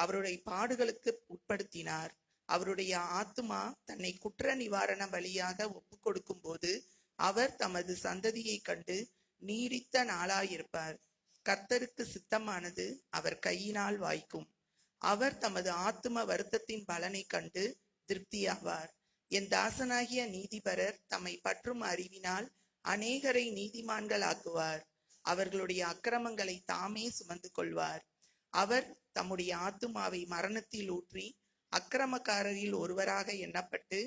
அவருடைய பாடுகளுக்கு உட்படுத்தினார். அவருடைய ஆத்துமா தன்னை குற்ற நிவாரண பலியாக ஒப்பு கொடுக்கும் போது அவர் தமது சந்ததியை கண்டு நீடித்த நாளாயிருப்பார். கர்த்தருக்கு சித்தமானது அவர் கையினால் வாய்க்கும். அவர் தமது ஆத்தும வருத்தத்தின் பலனை கண்டு திருப்தியாவார். என் தாசனாகிய நீதிபரர் தம்மை பற்றும் அறிவினால் அநேகரை நீதிமான்கள் ஆக்குவார். அவர்களுடைய அக்கிரமங்களை தாமே சுமந்து கொள்வார். அவர் தம்முடைய ஆத்துமாவை மரணத்தில் ஊற்றி அக்கிரமக்காரரில் ஒருவராக எண்ணப்பட்டு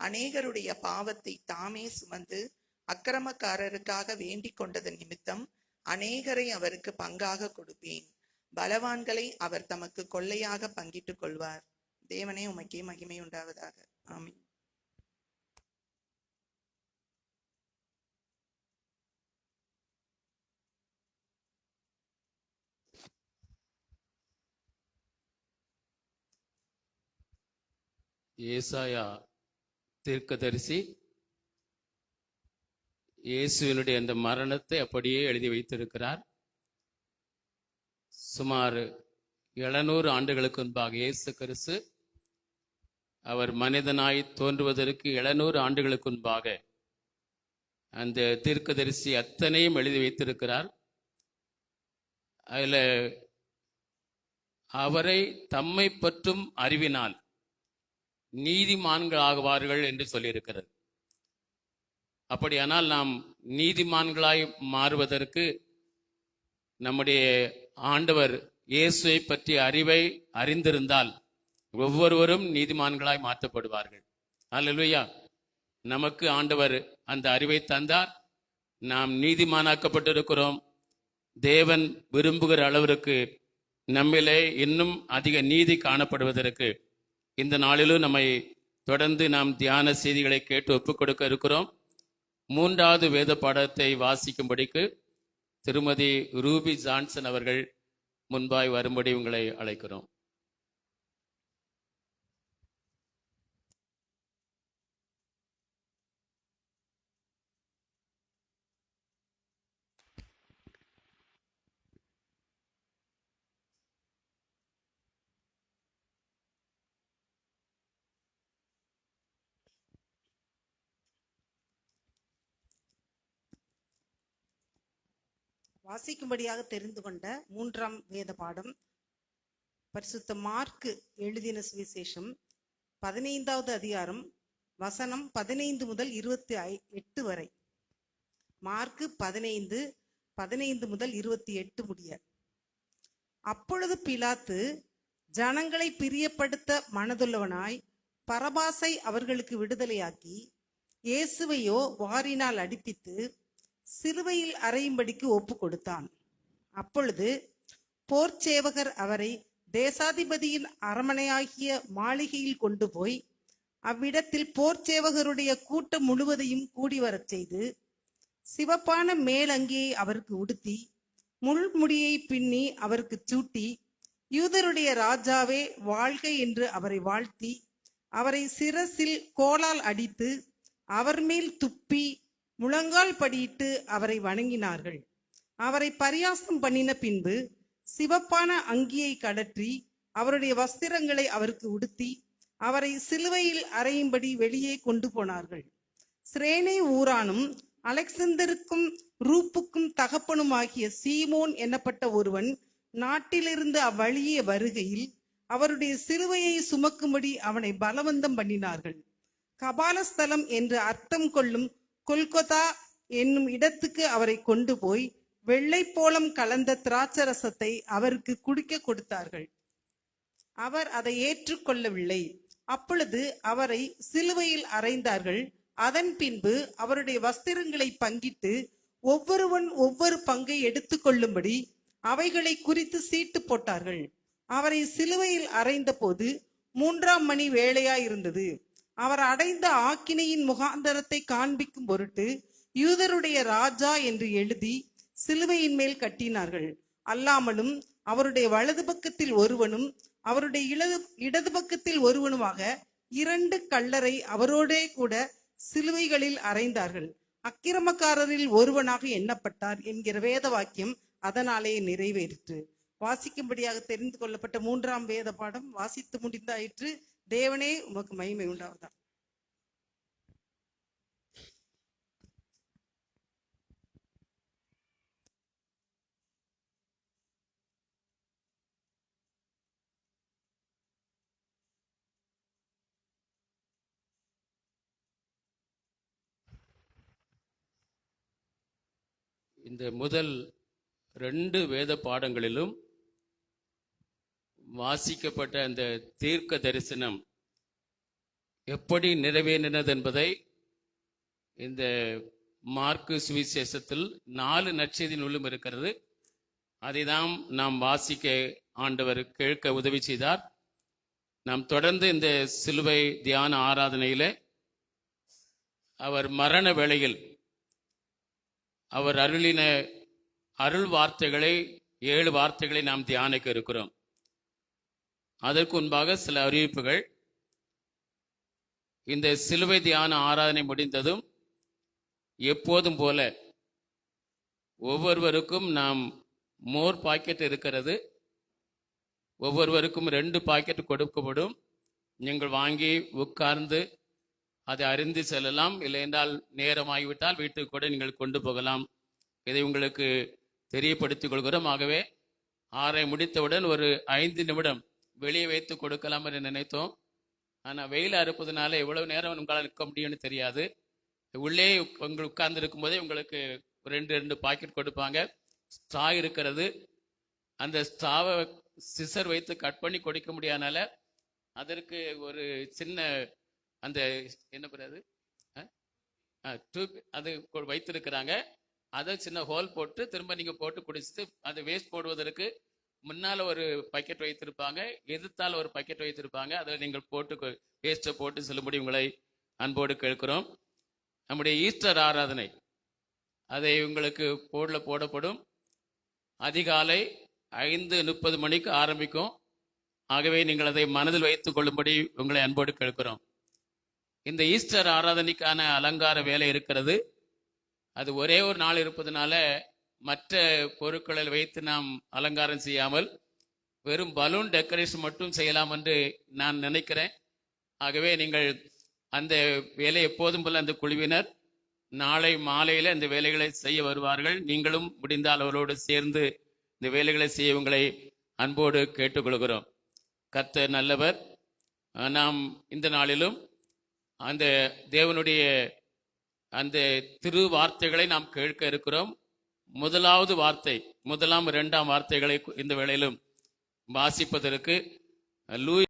அநேகருடைய பாவத்தை தாமே சுமந்து அக்கிரமக்காரருக்காக வேண்டிக் கொண்டதன் நிமித்தம் அநேகரை அவருக்கு பங்காக கொடுப்பேன். பலவான்களை அவர் தமக்கு கொள்ளையாக பங்கிட்டுக் கொள்வார். தேவனே உமக்கே மகிமை உண்டாவதாக. ஆமென். ஏசாயா தீர்க்கதரிசி இயேசுவினுடைய அந்த மரணத்தை அப்படியே எழுதி வைத்திருக்கிறார். சுமார் 700 ஆண்டுகளுக்கு முன்பாக இயேசு கிறிஸ்து அவர் மனிதனாய் தோன்றுவதற்கு 700 ஆண்டுகளுக்கு முன்பாக அந்த தீர்க்கதரிசி அத்தனையும் எழுதி வைத்திருக்கிறார். அதில் அவரை தம்மை பற்றும் அறிவினால் நீதிமான்களாகுவார்கள் என்று சொல்லியிருக்கிறது. அப்படியானால் நாம் நீதிமான்களாய் மாறுவதற்கு நம்முடைய ஆண்டவர் இயேசுவை பற்றிய அறிவை அறிந்திருந்தால் ஒவ்வொருவரும் நீதிமான்களாய் மாற்றப்படுவார்கள். அல்லேலூயா. நமக்கு ஆண்டவர் அந்த அறிவை தந்தார். நாம் நீதிமானாக்கப்பட்டிருக்கிறோம். தேவன் விரும்புகிற அளவிற்கு நம்மிலே இன்னும் அதிக நீதி காணப்படுவதற்கு இந்த நாளிலும் நம்மை தொடர்ந்து நாம் தியான செய்திகளை கேட்டு ஒப்புக் கொடுக்க இருக்கிறோம். 3வது வேத பாடத்தை வாசிக்கும்படிக்கு திருமதி ரூபி ஜான்சன் அவர்கள் முன்பாய் வரும்படி உங்களை அழைக்கிறோம். வாசிக்கும்படியாக தெரிந்து கொண்ட 3ஆம் வேத பாடம் பரிசுத்த மார்க்கு எழுதின சுவிசேஷம் 15வது அதிகாரம் வசனம் 15 முதல் 28 வரை. மார்க்கு 15 முதல் 28 முடிய. அப்பொழுது பிலாத்து ஜனங்களை பிரியப்படுத்த மனதுள்ளவனாய் பரபாசை அவர்களுக்கு விடுதலையாக்கி இயேசுவையோ வாரினால் அடிப்பித்து சிலுவையில் அறையும்படிக்கு ஒப்பு கொடுத்தான். அப்பொழுது போர்ச்சேவகர் அவரை தேசாதிபதியின் அரமனையாகிய மாளிகையில் கொண்டு போய் அவ்விடத்தில் போர்ச்சேவகருடைய கூட்டம் முழுவதையும் கூடி வரச் செய்து சிவப்பான மேலங்கியை அவருக்கு உடுத்தி முள்முடியை பின்னி அவருக்கு சூட்டி யூதருடைய ராஜாவே வாழ்க என்று அவரை வாழ்த்தி அவரை சிரசில் கோலால் அடித்து அவர் மேல் துப்பி முழங்கால் படியிட்டு அவரை வணங்கினார்கள். அவரை பரியாசம் பண்ணின பின்பு சிவப்பான அங்கியை கடற்றி அவருடைய வஸ்திரங்களை அவருக்கு உடுத்தி அவரை சிலுவையில் அறையும்படி வெளியே கொண்டு போனார்கள். சிரேனே ஊரானும் அலெக்சந்தருக்கும் ரூப்புக்கும் தகப்பனுமாகிய சீமோன் என்னப்பட்ட ஒருவன் நாட்டிலிருந்து அவ்வழியே வருகையில் அவருடைய சிலுவையை சுமக்கும்படி அவனை பலவந்தம் பண்ணினார்கள். கபாலஸ்தலம் என்று அர்த்தம் கொள்ளும் கொல்கொதா என்னும் இடத்துக்கு அவரை கொண்டு போய் வெள்ளைப்போளம் கலந்த திராட்சரசத்தை அவருக்கு குடிக்க கொடுத்தார்கள். அவர் அதை ஏற்றுக்கொள்ளவில்லை. அப்பொழுது அவரை சிலுவையில் அறைந்தார்கள். அதன் பின்பு அவருடைய வஸ்திரங்களை பங்கிட்டு ஒவ்வொருவன் ஒவ்வொரு பங்கை எடுத்துக்கொள்ளும்படி அவைகளை குறித்து சீட்டு போட்டார்கள். அவரை சிலுவையில் அறைந்த போது 3ஆம் மணி வேளையாயிருந்தது. அவர் அடைந்த ஆக்கினையின் முகாந்தரத்தை காண்பிக்கும் பொருட்டு யூதருடைய ராஜா என்று எழுதி சிலுவையின் மேல் கட்டினார்கள். அல்லாமலும் அவருடைய வலது பக்கத்தில் ஒருவனும் அவருடைய இடது பக்கத்தில் ஒருவனுமாக 2 கள்ளரை அவரோடே கூட சிலுவைகளில் அறைந்தார்கள். அக்கிரமக்காரரில் ஒருவனாக எண்ணப்பட்டார் என்கிற வேத வாக்கியம் அதனாலே நிறைவேறிற்று. வாசிக்கும்படியாக தெரிந்து கொள்ளப்பட்ட 3ஆம் வேத பாடம் வாசித்து முடிந்தாயிற்று. தேவனே உமக்கு மகிமை உண்டாவதா. இந்த முதல் 2 வேத பாடங்களிலும் வாசிக்கப்பட்ட அந்த தீர்க்க தரிசனம் எப்படி நிறைவேறினது என்பதை இந்த மார்க்கு சுவிசேஷத்தில் 4 நற்செய்தி நூலும் இருக்கிறது. அதை நாம் வாசிக்க ஆண்டவர் கேட்க உதவி செய்தார். நாம் தொடர்ந்து இந்த சிலுவை தியான ஆராதனையில அவர் மரண வேளையில் அவர் அருளின அருள் வார்த்தைகளை 7 வார்த்தைகளை நாம் தியானிக்க இருக்கிறோம். அதற்கு முன்பாக சில அறிவிப்புகள். இந்த சிலுவை தியான ஆராதனை முடிந்ததும் எப்போதும் போல ஒவ்வொருவருக்கும் நாம் மோர் பாக்கெட் இருக்கிறது. ஒவ்வொருவருக்கும் 2 பாக்கெட் கொடுக்கப்படும். நீங்கள் வாங்கி உட்கார்ந்து அதை அறிந்து செல்லலாம். இல்லை என்றால் நேரமாகிவிட்டால் வீட்டுக்கு கூட நீங்கள் கொண்டு போகலாம். இதை உங்களுக்கு தெரியப்படுத்திக் கொள்கிறோம். ஆகவே 6 முடித்தவுடன் ஒரு 5 நிமிடம் வெளியே வைத்து கொடுக்கலாம் என்று நினைத்தோம். ஆனால் வெயில் அறுப்பதுனால எவ்வளவு நேரம் உங்களால் நிற்க முடியும்னு தெரியாது. உள்ளே உங்கள் உட்கார்ந்து இருக்கும்போதே உங்களுக்கு 2 பாக்கெட் கொடுப்பாங்க. ஸ்ட்ரா இருக்கிறது. அந்த ஸ்ட்ராவை சிசர் வைத்து கட் பண்ணி கொடுக்க முடியாதனால அதற்கு ஒரு சின்ன அந்த என்ன பண்ணுறது டியூப் அது வைத்திருக்கிறாங்க. அதை சின்ன ஹோல் போட்டு திரும்ப நீங்கள் போட்டு குடிச்சிட்டு அது வேஸ்ட் போடுவதற்கு முன்னால் ஒரு பக்கெட் வைத்திருப்பாங்க, எதிர்த்தால் ஒரு பக்கெட் வைத்திருப்பாங்க. அதில் நீங்கள் போட்டு வேஸ்ட்டை போட்டு செல்லும்படி உங்களை அன்போடு கேட்கிறோம். நம்முடைய ஈஸ்டர் ஆராதனை அதை உங்களுக்கு போடப்படும். அதிகாலை 5:30 மணிக்கு ஆரம்பிக்கும். ஆகவே நீங்கள் அதை மனதில் வைத்துக் கொள்ளும்படி உங்களை அன்போடு கேட்கிறோம். இந்த ஈஸ்டர் ஆராதனைக்கான அலங்கார வேலை இருக்கிறது. அது ஒரே ஒரு நாள் இருப்பதனால மற்ற பொருட்களை வைத்து நாம் அலங்காரம் செய்யாமல் வெறும் பலூன் டெக்கரேஷன் மட்டும் செய்யலாம் என்று நான் நினைக்கிறேன். ஆகவே நீங்கள் அந்த வேலை எப்போதும் போல அந்த குழுவினர் நாளை மாலையில் இந்த வேலைகளை செய்ய வருவார்கள். நீங்களும் முடிந்தால் அவரோடு சேர்ந்து இந்த வேலைகளை செய்ய உங்களை அன்போடு கேட்டுக்கொள்கிறோம். கர்த்தர் நல்லவர். நாம் இந்த நாளிலும் அந்த தேவனுடைய அந்த திரு வார்த்தைகளை நாம் கேட்க இருக்கிறோம். முதலாவது வார்த்தை, 1, 2 வார்த்தைகளை இந்த வேளையிலும் வாசிப்பதற்கு லூயிஸ்